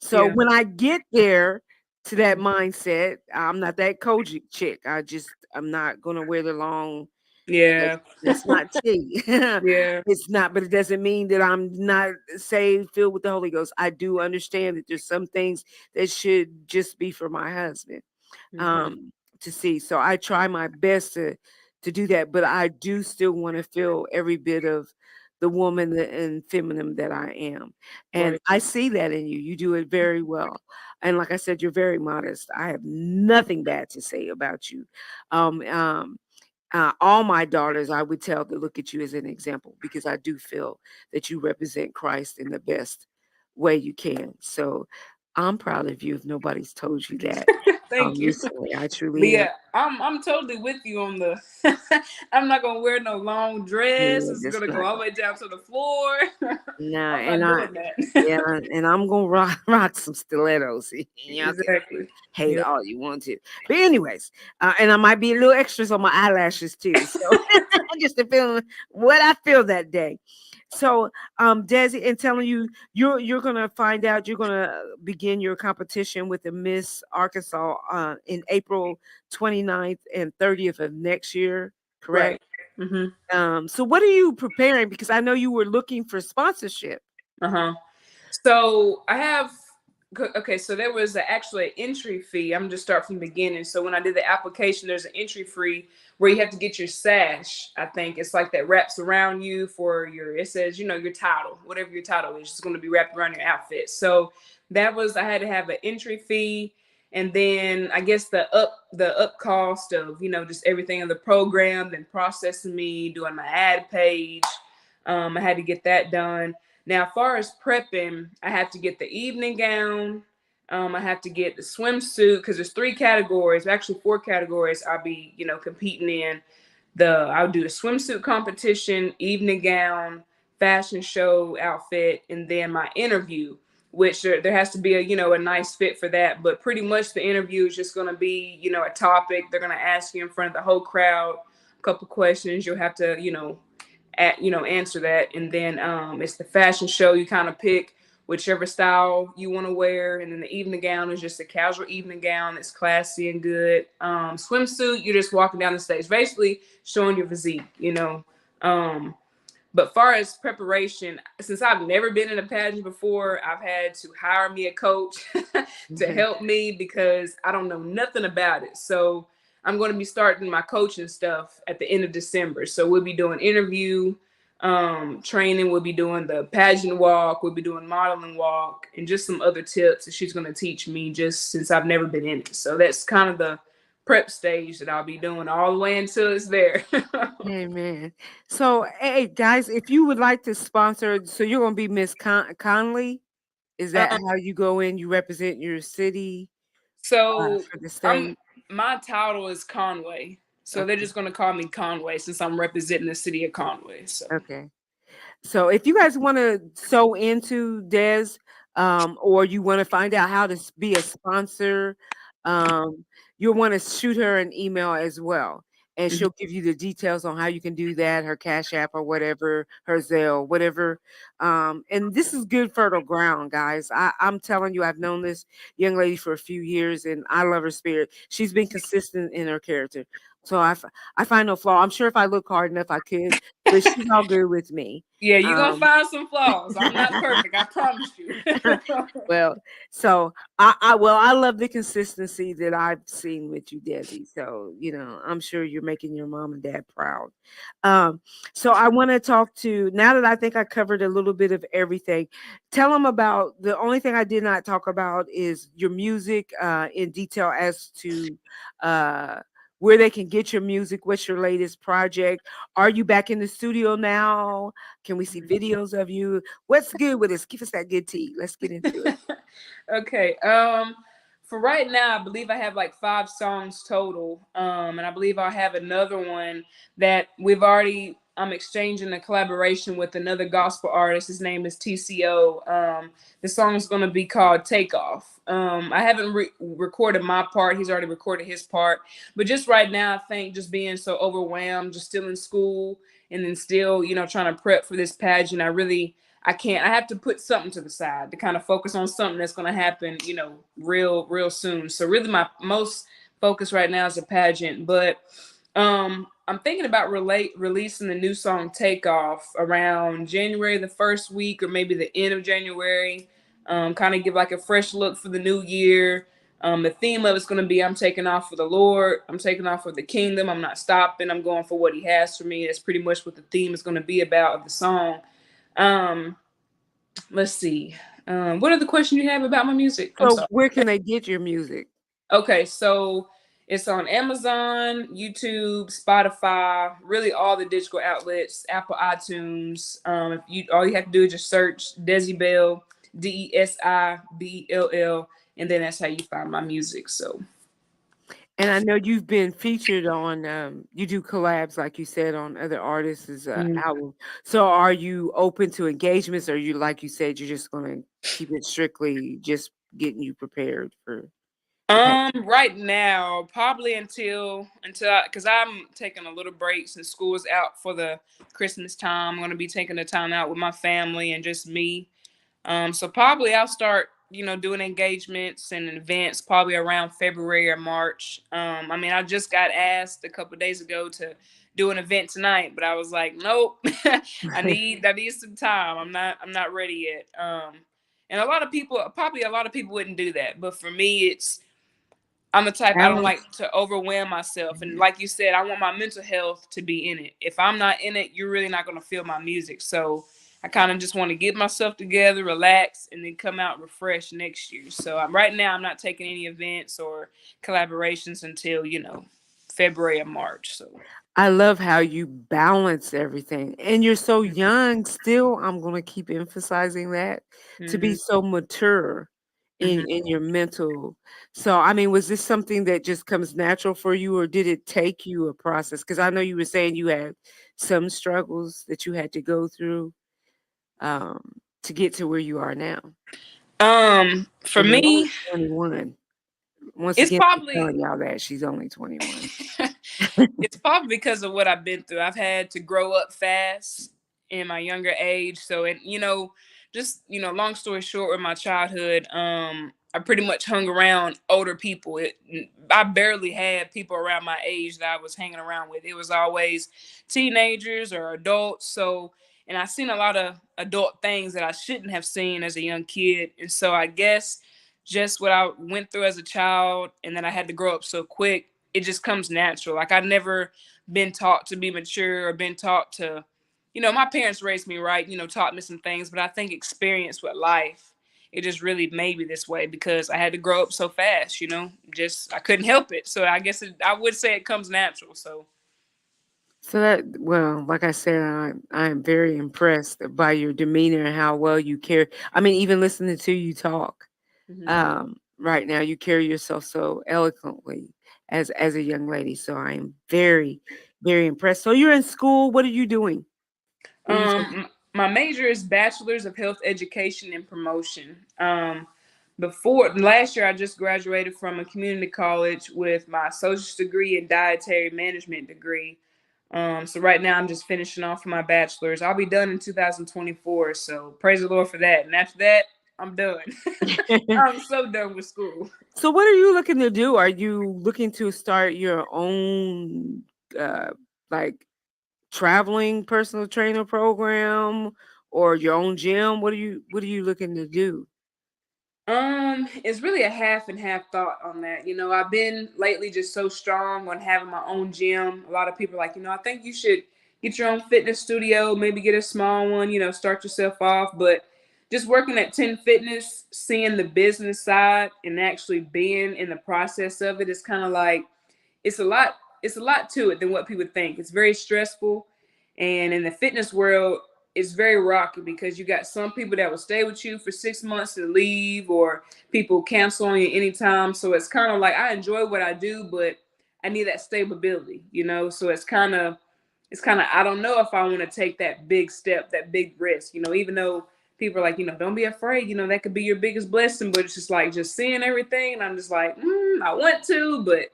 [SPEAKER 2] So
[SPEAKER 3] Yeah.
[SPEAKER 2] when I get there to that mindset, I'm not that Kojic chick. I'm not gonna wear the long. That's,
[SPEAKER 3] Yeah.
[SPEAKER 2] that's not tea.
[SPEAKER 3] Yeah.
[SPEAKER 2] It's not, but it doesn't mean that I'm not saved, filled with the Holy Ghost. I do understand that there's some things that should just be for my husband
[SPEAKER 3] Hmm.
[SPEAKER 2] um, to see. So I try my best to do that, but I do still want to feel every bit of the woman and feminine that I am, and
[SPEAKER 3] Right.
[SPEAKER 2] I see that in you. You do it very well, and like I said, you're very modest. I have nothing bad to say about you. Um, um, all my daughters, I would tell to look at you as an example because I do feel that you represent Christ in the best way you can. So I'm proud of you if nobody's told you that
[SPEAKER 3] Thank you.
[SPEAKER 2] recently. I
[SPEAKER 3] But
[SPEAKER 2] truly am.
[SPEAKER 3] yeah, I'm totally with you on the. I'm not gonna wear no long dress.
[SPEAKER 2] Yeah,
[SPEAKER 3] It's
[SPEAKER 2] that's
[SPEAKER 3] gonna go
[SPEAKER 2] not
[SPEAKER 3] all the way down to the floor.
[SPEAKER 2] nah,
[SPEAKER 3] I'm not doing
[SPEAKER 2] yeah,
[SPEAKER 3] that.
[SPEAKER 2] and I'm gonna rock some stilettos. Y'all can
[SPEAKER 3] Exactly.
[SPEAKER 2] hate
[SPEAKER 3] Yep.
[SPEAKER 2] all you want to. But anyways, and I might be a little extras on my eyelashes too. So just to feel what I feel that day. So Desi, and telling you you're gonna find out you're gonna begin your competition with the Miss Arkansas in April 29th and 30th of next year, correct?
[SPEAKER 3] Right. Hmm.
[SPEAKER 2] So what are you preparing? Because I know you were looking for sponsorship.
[SPEAKER 3] Uh-huh. So I have okay, so there was actually an entry fee. I'm just start from the beginning. So when I did the application, there's an entry fee where you have to get your sash. I think it's like that wraps around you for your it says, your title, whatever your title is, it's going to be wrapped around your outfit. So that was I had to have an entry fee and then I guess the up cost of, just everything in the program, then processing me, doing my ad page. I had to get that done. Now, as far as prepping, I have to get the evening gown. I have to get the swimsuit because there's three categories, actually four categories I'll be, competing in. I'll do the swimsuit competition, evening gown, fashion show outfit, and then my interview, which there has to be a nice fit for that. But pretty much the interview is just going to be, a topic. They're going to ask you in front of the whole crowd a couple questions. You'll have to, answer that, and then it's the fashion show. You kind of pick whichever style you want to wear, and then the evening gown is just a casual evening gown that's classy and good. Swimsuit, you're just walking down the stage, basically showing your physique, um but far as preparation, since I've never been in a pageant before, I've had to hire me a coach to help me because I don't know nothing about it. So I'm going to be starting my coaching stuff at the end of December. So we'll be doing interview training. We'll be doing the pageant walk. We'll be doing modeling walk and just some other tips that she's going to teach me just since I've never been in it. So that's kind of the prep stage that I'll be doing all the way until it's there.
[SPEAKER 2] Amen. So, hey guys, if you would like to sponsor, so you're going to be Miss Conley. Is that
[SPEAKER 3] um,
[SPEAKER 2] how you go in? You represent your city
[SPEAKER 3] So
[SPEAKER 2] for the
[SPEAKER 3] I'm
[SPEAKER 2] state?
[SPEAKER 3] my title is Conway. So they're
[SPEAKER 2] Okay.
[SPEAKER 3] just gonna call me Conway since I'm representing the city of Conway. So
[SPEAKER 2] Okay. So if you guys want to sew into Des, or you want to find out how to be a sponsor, you'll want to shoot her an email as well. And
[SPEAKER 3] mhm.
[SPEAKER 2] she'll give you the details on how you can do that, her Cash App or whatever, her Zelle, whatever. And this is good fertile ground, guys. I'm telling you, I've known this young lady for a few years and I love her spirit. She's been consistent in her character. So I find no flaw. I'm sure if I look hard enough, I could, but she's all good with me.
[SPEAKER 3] Yeah, you're gonna
[SPEAKER 2] Um,
[SPEAKER 3] find some flaws. I'm not perfect, I promise you.
[SPEAKER 2] well, so I love the consistency that I've seen with you, Desi. So, I'm sure you're making your mom and dad proud. Um, so I want to talk to now that I think I covered a little bit of everything. Tell them about the only thing I did not talk about is your music in detail as to uh where they can get your music, what's your latest project? Are you back in the studio now? Can we see videos of you? What's good with this? Give us that good tea. Let's get into it.
[SPEAKER 3] Okay. For right now, I believe I have like 5 songs total. And I believe I'll have another one that we've already I'm exchanging a collaboration with another gospel artist. His name is TCO. The song is going to be called Take Off. I haven't recorded my part. He's already recorded his part. But just right now, I think just being so overwhelmed, just still in school, and then still, trying to prep for this pageant, I can't. I have to put something to the side to kind of focus on something that's going to happen, real soon. So really, my most focus right now is a pageant. But I'm thinking about releasing the new song "Take Off" around January, the first week, or maybe the end of January. Kind of give like a fresh look for the new year. The theme of it's going to be I'm taking off for the Lord. I'm taking off for the kingdom. I'm not stopping. I'm going for what He has for me. That's pretty much what the theme is going to be about of the song. Um, let's see. What are the questions you have about my music? I'm
[SPEAKER 2] So
[SPEAKER 3] sorry.
[SPEAKER 2] where can they get your music?
[SPEAKER 3] Okay, so it's on Amazon, YouTube, Spotify, really all the digital outlets, Apple iTunes. If you all you have to do is just search Desi Bell, DESIBELL, and then that's how you find my music. So
[SPEAKER 2] And I know you've been featured on, you do collabs, like you said, on other artists'
[SPEAKER 3] mm.
[SPEAKER 2] album. So are you open to engagements, or you, like you said, you're just going to keep it strictly just getting you prepared for the pageant?
[SPEAKER 3] Right now, probably until because I'm taking a little break since school is out for the Christmas time. I'm gonna be taking the time out with my family and just me. So probably I'll start, doing engagements and events probably around February or March. I mean, I just got asked a couple of days ago to do an event tonight, but I was like, nope, I need some time. I'm not ready yet. And a lot of people wouldn't do that, but for me, I'm the type I don't
[SPEAKER 2] Balance.
[SPEAKER 3] like to overwhelm myself. And like you said, I want my mental health to be in it. If I'm not in it, you're really not going to feel my music. So I kind of just want to get myself together, relax, and then come out refreshed next year. So right now, I'm not taking any events or collaborations until, February or March. So.
[SPEAKER 2] I love how you balance everything. And you're so
[SPEAKER 3] Mhm.
[SPEAKER 2] young still. I'm going to keep emphasizing that, to be
[SPEAKER 3] Mhm.
[SPEAKER 2] so mature
[SPEAKER 3] Mhm.
[SPEAKER 2] in your mental. So, I mean, was this something that just comes natural for you, or did it take you a process? Because I know you were saying you had some struggles that you had to go through to get to where you are now.
[SPEAKER 3] For
[SPEAKER 2] And you're only
[SPEAKER 3] me,
[SPEAKER 2] 21. Once
[SPEAKER 3] it's
[SPEAKER 2] again, I'm
[SPEAKER 3] probably
[SPEAKER 2] telling y'all that she's only 21.
[SPEAKER 3] it's probably because of what I've been through. I've had to grow up fast in my younger age. So, and just long story short, with my childhood, I pretty much hung around older people. I barely had people around my age that I was hanging around with. It was always teenagers or adults. So, and I seen a lot of adult things that I shouldn't have seen as a young kid. And so, I guess just what I went through as a child, and then I had to grow up so quick, it just comes natural. Like I've never been taught to be mature or been taught to, my parents raised me right, taught me some things, but I think experience with life, it just really made me this way because I had to grow up so fast, just I couldn't help it. So I guess I would say it comes natural. So.
[SPEAKER 2] So that, well, like I said, I am very impressed by your demeanor and how well you carry. I mean, even listening to you talk,
[SPEAKER 3] Mhm.
[SPEAKER 2] right now, you carry yourself so eloquently as a young lady. So I am very, very impressed. So you're in school. What are you doing? What are you taking?
[SPEAKER 3] My major is Bachelor's of Health Education and Promotion. Before last year, I just graduated from a community college with my associate's degree and dietary management degree. So right now, I'm just finishing off my bachelor's. I'll be done in 2024. So praise the Lord for that. And after that, I'm done. I'm so done with school.
[SPEAKER 2] So what are you looking to do? Are you looking to start your own, uh, like, traveling personal trainer program, or your own gym? What are you looking to do?
[SPEAKER 3] It's really a half and half thought on that. I've been lately just so strong on having my own gym. A lot of people are like, I think you should get your own fitness studio, maybe get a small one, start yourself off. But just working at 10 Fitness, seeing the business side and actually being in the process of it is kind of like it's a lot to it than what people think. It's very stressful. And in the fitness world, it's very rocky because you got some people that will stay with you for 6 months to leave, or people cancel on you anytime. So it's kind of like I enjoy what I do, but I need that stability. So it's kind of it's kind of, I don't know if I want to take that big step, that big risk, even though people are like, don't be afraid, that could be your biggest blessing. But it's just like just seeing everything. And I'm just like, I want to, but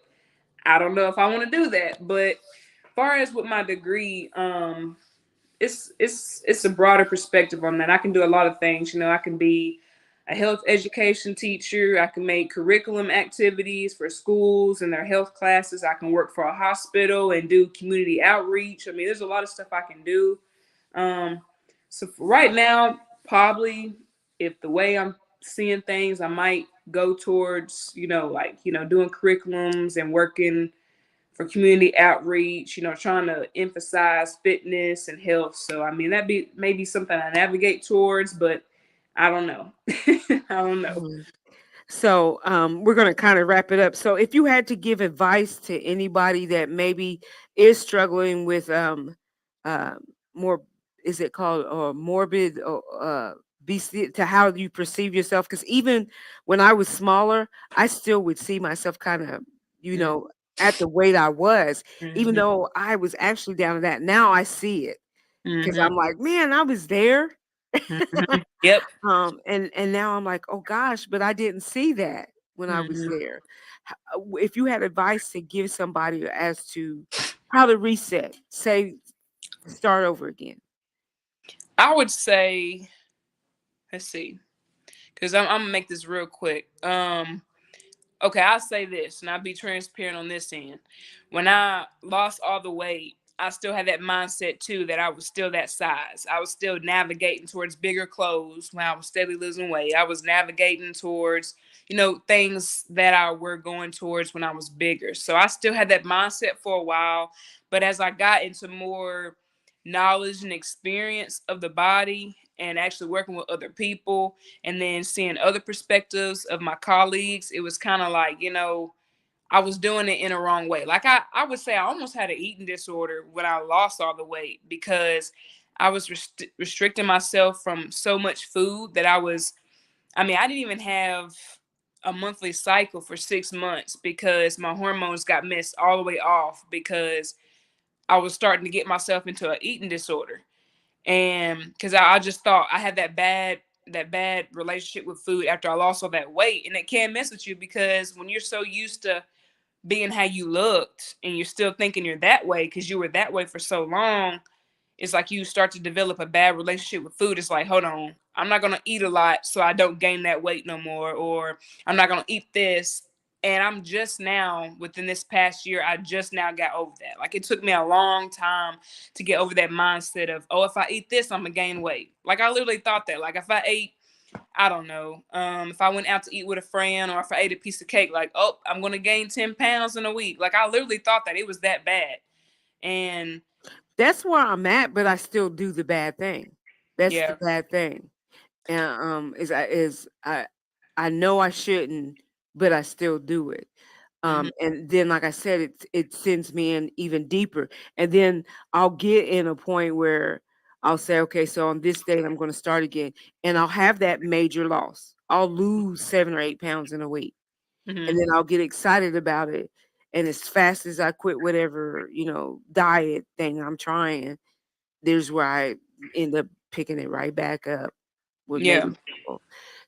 [SPEAKER 3] I don't know if I want to do that. But far as with my degree, it's a broader perspective on that. I can do a lot of things. I can be a health education teacher. I can make curriculum activities for schools and their health classes. I can work for a hospital and do community outreach. I mean, there's a lot of stuff I can do. Um, so for right now, probably if the way I'm seeing things, I might go towards, like, doing curriculums and working for community outreach, trying to emphasize fitness and health. So, I mean, that'd be maybe something I navigate towards, but I don't know. I don't know.
[SPEAKER 2] Mhm. So we're going to kind of wrap it up. So if you had to give advice to anybody that maybe is struggling with uh, more, is it called morbid or BC, to how you perceive yourself? Because even when I was smaller, I still would see myself kind of, you
[SPEAKER 3] Mm-hmm.
[SPEAKER 2] know, at the weight I was, even
[SPEAKER 3] Mm-hmm.
[SPEAKER 2] though I was actually down to that. Now I see it because
[SPEAKER 3] Mm-hmm.
[SPEAKER 2] I'm like, man, I was there.
[SPEAKER 3] Mm-hmm. Yep.
[SPEAKER 2] And now I'm like, "Oh gosh, but I didn't see that when I was
[SPEAKER 3] Mm-hmm.
[SPEAKER 2] there." If you had advice to give somebody as to how to reset, say start over again.
[SPEAKER 3] I would say, let's see, because I'm gonna make this real quick. Okay, I'll say this, and I'll be transparent on this end. When I lost all the weight, I still had that mindset too that I was still that size. I was still navigating towards bigger clothes when I was steadily losing weight. I was navigating towards, things that I were going towards when I was bigger. So I still had that mindset for a while. But as I got into more knowledge and experience of the body and actually working with other people, and then seeing other perspectives of my colleagues, it was kind of like, I was doing it in a wrong way. Like I would say I almost had an eating disorder when I lost all the weight because I was restricting myself from so much food that I mean, I didn't even have a monthly cycle for 6 months because my hormones got messed all the way off because I was starting to get myself into an eating disorder. And because I just thought I had that bad relationship with food after I lost all that weight, and it can mess with you because when you're so used to being how you looked and you're still thinking you're that way because you were that way for so long, it's like you start to develop a bad relationship with food. It's like, hold on, I'm not gonna eat a lot so I don't gain that weight no more, or I'm not gonna eat this. And I'm just now, within this past year, I just now got over that. Like it took me a long time to get over that mindset of, oh, if I eat this, I'm gonna gain weight. Like I literally thought that. Like if I ate, I don't know, if I went out to eat with a friend or if I ate a piece of cake, like, oh, I'm gonna gain 10 pounds in a week. Like I literally thought that it was that bad. And
[SPEAKER 2] That's where I'm at, but I still do the bad thing. That's the
[SPEAKER 3] yeah.
[SPEAKER 2] bad thing. And I know I shouldn't, but I still do it.
[SPEAKER 3] Hmm.
[SPEAKER 2] And then, like I said, it sends me in even deeper. And then I'll get in a point where I'll say, okay, so on this day I'm going to start again, and I'll have that major loss. I'll lose 7 or 8 pounds in a week, and
[SPEAKER 3] Hmm.
[SPEAKER 2] then I'll get excited about it. And as fast as I quit whatever diet thing I'm trying, there's where I end up picking it right back up with
[SPEAKER 3] Yeah.
[SPEAKER 2] maybe trouble.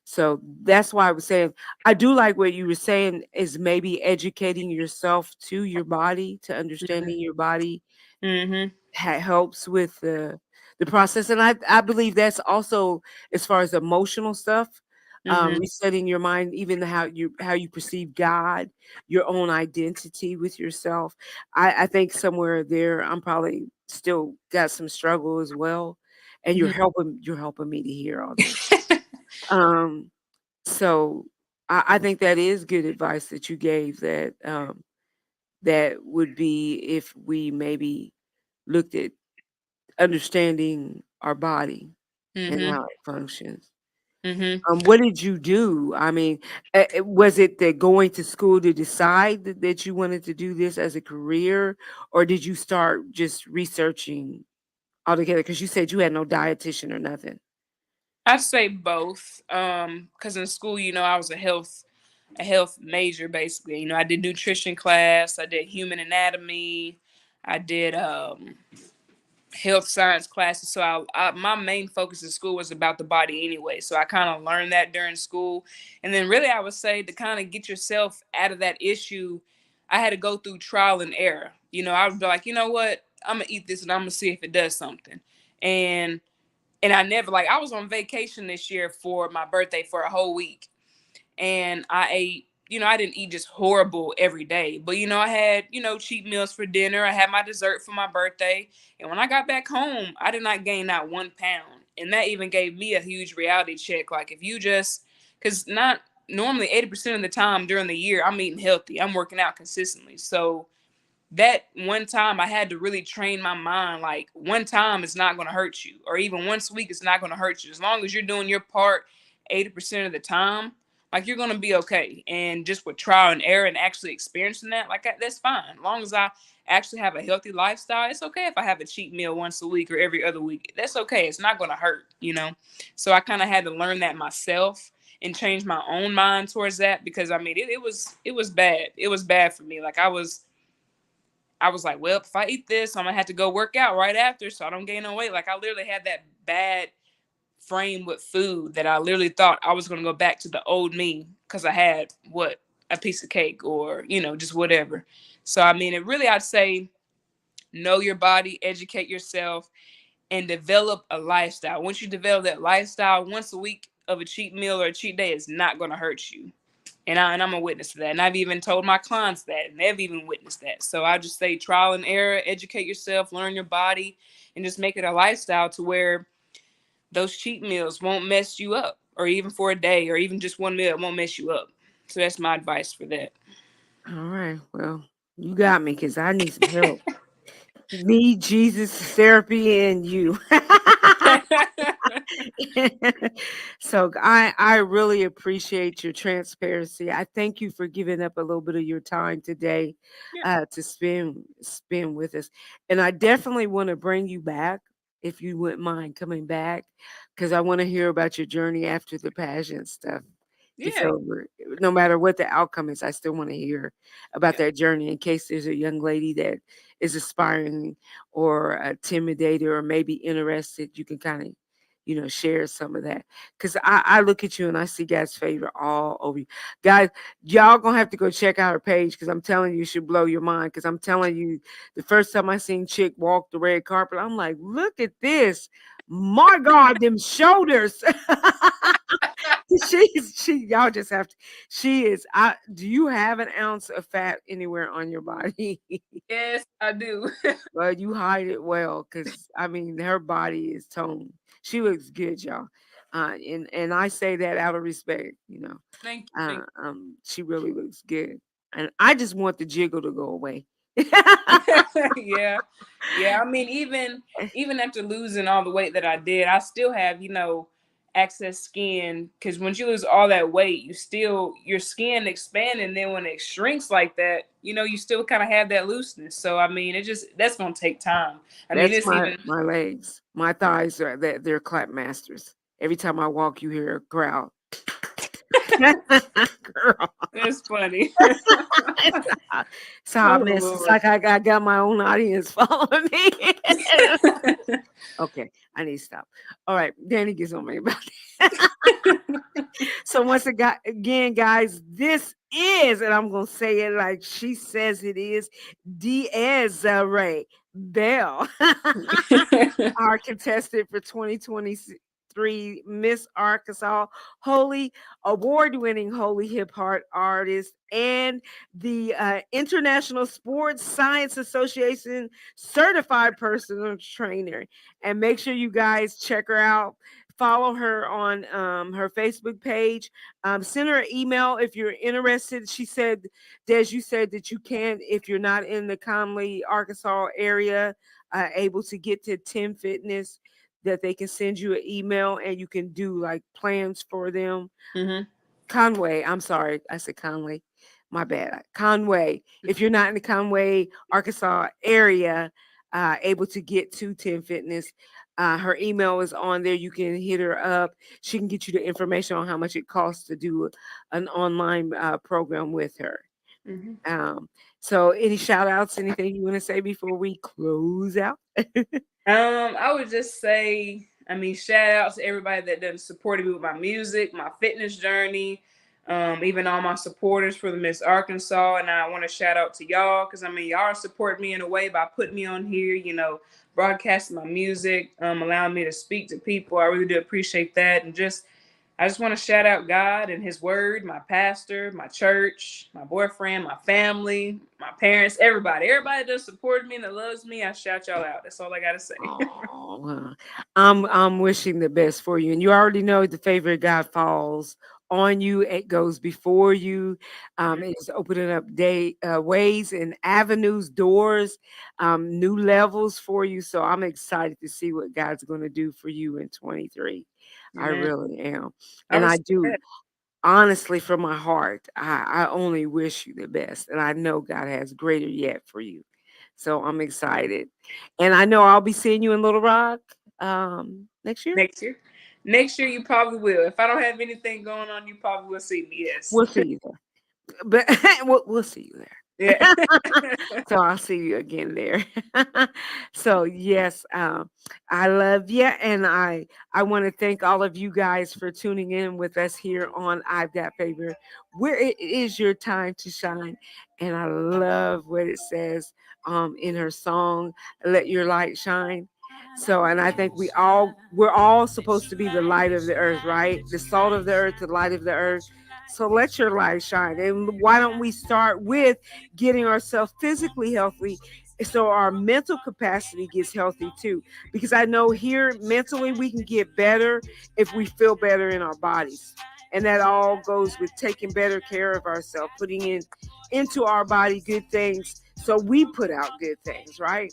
[SPEAKER 2] So that's why I was saying I do like what you were saying is maybe educating yourself to your body, to
[SPEAKER 3] Hmm.
[SPEAKER 2] understanding your body
[SPEAKER 3] Hmm.
[SPEAKER 2] helps with the process. And I believe that's also as far as emotional stuff,
[SPEAKER 3] Hmm.
[SPEAKER 2] resetting your mind, even how you perceive God, your own identity with yourself. I think somewhere there I'm probably still got some struggle as well. And you're helping me to hear all this. Um, so I think that is good advice that you gave, that would be if we maybe looked at understanding our body and
[SPEAKER 3] Hmm.
[SPEAKER 2] how it functions.
[SPEAKER 3] Hmm.
[SPEAKER 2] What did you do? I mean, was it that going to school to decide that you wanted to do this as a career, or did you start just researching altogether? Because you said you had no dietitian or nothing.
[SPEAKER 3] I'd say both. Because in school, I was a health major basically. I did nutrition class, I did human anatomy, I did health science classes. So my main focus in school was about the body anyway. So I kind of learned that during school. And then really I would say to kind of get yourself out of that issue, I had to go through trial and error. You know, I would be like, you know what? I'm gonna eat this and I'm gonna see if it does something. And I never, like, I was on vacation this year for my birthday for a whole week, and I ate, I didn't eat just horrible every day, but I had, cheat meals for dinner. I had my dessert for my birthday. And when I got back home, I did not gain not 1 pound. And that even gave me a huge reality check. Like, if you just, because not normally 80% of the time during the year, I'm eating healthy, I'm working out consistently. So that one time I had to really train my mind, like, one time is not going to hurt you, or even once a week is not going to hurt you. As long as you're doing your part 80% of the time, like, you're going to be okay. And just with trial and error and actually experiencing that, like, that's fine. As long as I actually have a healthy lifestyle, it's okay if I have a cheat meal once a week or every other week. That's okay. It's not going to hurt. So I kind of had to learn that myself and change my own mind towards that, because I mean, it was bad. It was bad for me. Like, I was like, well, if I eat this, I'm gonna have to go work out right after so I don't gain no weight. Like, I literally had that bad frame with food that I literally thought I was gonna go back to the old me because I had a piece of cake, or just whatever. So I mean, it really, I'd say, know your body, educate yourself, and develop a lifestyle. Once you develop that lifestyle, once a week of a cheat meal or a cheat day is not gonna hurt you. And I'm a witness to that. And I've even told my clients that, and they've even witnessed that. So I just say trial and error, educate yourself, learn your body, and just make it a lifestyle to where those cheat meals won't mess you up, or even for a day, or even just one meal, it won't mess you up. So that's my advice for that.
[SPEAKER 2] All right. Well, you got me because I need some help. Me, Jesus, therapy, and you. So I really appreciate your transparency. I thank you for giving up a little bit of your time today
[SPEAKER 3] Yeah.
[SPEAKER 2] to spend with us. And I definitely want to bring you back if you wouldn't mind coming back, because I want to hear about your journey after the pageant stuff gets
[SPEAKER 3] Yeah.
[SPEAKER 2] over. No matter what the outcome is, I still want to hear about
[SPEAKER 3] Yeah.
[SPEAKER 2] that journey in case there's a young lady that is aspiring or intimidated or maybe interested. You can kind of, share some of that. Because I look at you and I see God's favor all over you. Guys, y'all gonna have to go check out her page, because I'm telling you, it should blow your mind. Because I'm telling you, the first time I seen Chick walk the red carpet, I'm like, look at this. My God, them shoulders. She y'all just have to, she is, I do you have an ounce of fat anywhere on your body?
[SPEAKER 3] Yes, I do.
[SPEAKER 2] Well, you hide it well, because I mean her body is toned. She looks good, y'all. And I say that out of respect,
[SPEAKER 3] Thank you. Thank
[SPEAKER 2] She really looks good. And I just want the jiggle to go away.
[SPEAKER 3] you. Yeah. Yeah. I mean, even after losing all the weight that I did, I still have, excess skin, because when you lose all that weight, your skin expands, and then when it shrinks like that, you still kind of have that looseness. So I mean, that's gonna take time. I mean,
[SPEAKER 2] That's
[SPEAKER 3] it's even
[SPEAKER 2] my legs. My thighs are that they're clap masters. Every time I walk, you hear a crowd. Girl.
[SPEAKER 3] it's funny.
[SPEAKER 2] It's a hot
[SPEAKER 3] Oh
[SPEAKER 2] mess. It's
[SPEAKER 3] Lord.
[SPEAKER 2] like I got my own audience following me. Okay, I need to stop. All right, Danny gets on me about that. So again, guys, this is, and I'm gonna say it like she says it is, Desi Bell, our contestant for 2023 Miss Arkansas, Holy award-winning Holy Hip Hop artist, and the International Sports Science Association certified personal trainer. And make sure you guys check her out. Follow her on her Facebook page. Send her an email if you're interested. She said, Des, you said that you can, if you're not in the Conley, Arkansas area, able to get to 10 Fitness, that they can send you an email and you can do like plans for them.
[SPEAKER 3] Hmm.
[SPEAKER 2] Conway, I'm sorry, I said Conway. My bad. Conway. If you're not in the Conway, Arkansas area, able to get to 10 Fitness, her email is on there. You can hit her up. She can get you the information on how much it costs to do an online program with her.
[SPEAKER 3] Mm-hmm.
[SPEAKER 2] So any shout outs, anything you want to say before we close out?
[SPEAKER 3] I would just say, I mean, shout out to everybody that done supported me with my music, my fitness journey, even all my supporters for the Miss Arkansas. And I want to shout out to y'all because I mean, y'all support me in a way by putting me on here, you know, broadcasting my music, allowing me to speak to people. I really do appreciate that. And just I just want to shout out God and His Word, my pastor, my church, my boyfriend, my family, my parents, everybody that supported me and that loves me. I shout y'all out. That's all I gotta say.
[SPEAKER 2] Oh, I'm wishing the best for you, and you already know the favor of God falls on you. It goes before you. It's opening up ways and avenues, doors, new levels for you. So I'm excited to see what God's going to do for you in 23. I
[SPEAKER 3] Amen.
[SPEAKER 2] really am,
[SPEAKER 3] I
[SPEAKER 2] and I
[SPEAKER 3] receive
[SPEAKER 2] do
[SPEAKER 3] that.
[SPEAKER 2] honestly from my heart. I only wish you the best, and I know God has greater yet for you. So I'm excited. And I know I'll be seeing you in Little Rock next year.
[SPEAKER 3] Next year. Next year you probably will. If I don't have anything going on, you probably will see me. Yes.
[SPEAKER 2] We'll see you there. But we'll see you there.
[SPEAKER 3] Yeah.
[SPEAKER 2] So I'll see you again there. So yes, I love you, and I want to thank all of you guys for tuning in with us here on I've Got Favor, where it is your time to shine. And I love what it says in her song, "Let Your Light Shine." So, and I think we're all supposed to be the light of the earth, right? The salt of the earth, the light of the earth. So let your light shine. And why don't we start with getting ourselves physically healthy so our mental capacity gets healthy too? Because I know here mentally we can get better if we feel better in our bodies. And that all goes with taking better care of ourselves, putting in into our body good things so we put out good things, right?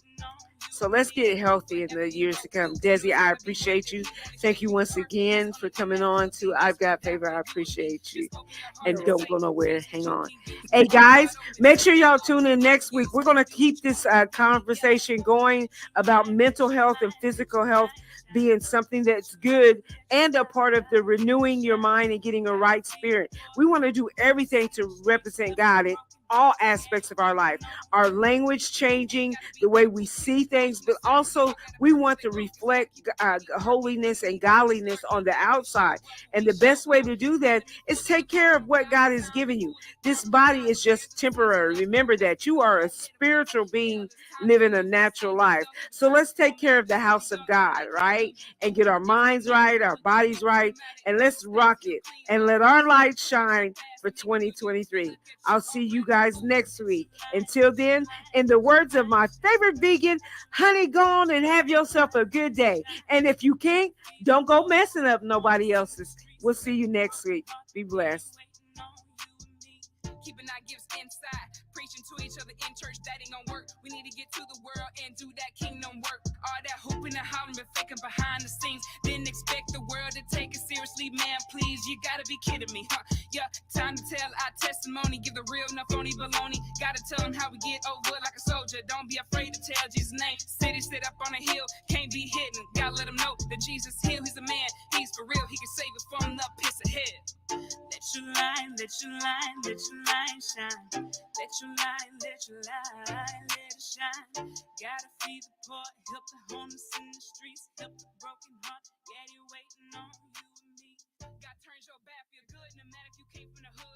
[SPEAKER 2] So let's get healthy in the years to come. Desi, I appreciate you. Thank you once again for coming on to I've Got Favor. I appreciate you. And don't go nowhere. Hang on. Hey, guys, make sure y'all tune in next week. We're going to keep this conversation going about mental health and physical health being something that's good and a part of the renewing your mind and getting a right spirit. We want to do everything to represent God in all aspects of our life, our language changing, the way we see things, but also we want to reflect holiness and godliness on the outside. And the best way to do that is take care of what God has given you. This body is just temporary. Remember that you are a spiritual being living a natural life. So let's take care of the house of God, right? And get our minds right, our bodies right, and let's rock it and let our light shine for 2023. I'll see you guys next week. Until then, in the words of my favorite vegan, honey, go on and have yourself a good day. And if you can't, don't go messing up nobody else's. We'll see you next week. Be blessed.
[SPEAKER 1] Keeping our gifts inside, preaching to each other in church, that ain't gonna work. We need to get to the world and do that kingdom work. All that hooping and hollering, but faking behind the scenes. Didn't expect the world to take it seriously, man. Please, you gotta be kidding me, huh? Yeah, time to tell our testimony, give the real, not phony baloney. Gotta tell them how we get over like a soldier. Don't be afraid to tell Jesus' name. City sit up on a hill, can't be hidden. Gotta let them know that Jesus heal. He's a man, he's for real. He can save us from the piss ahead. Let your light, let your light, let your light shine. Let your light, let your light, let it shine. Gotta feed the poor, help the homeless in the streets, help the broken heart.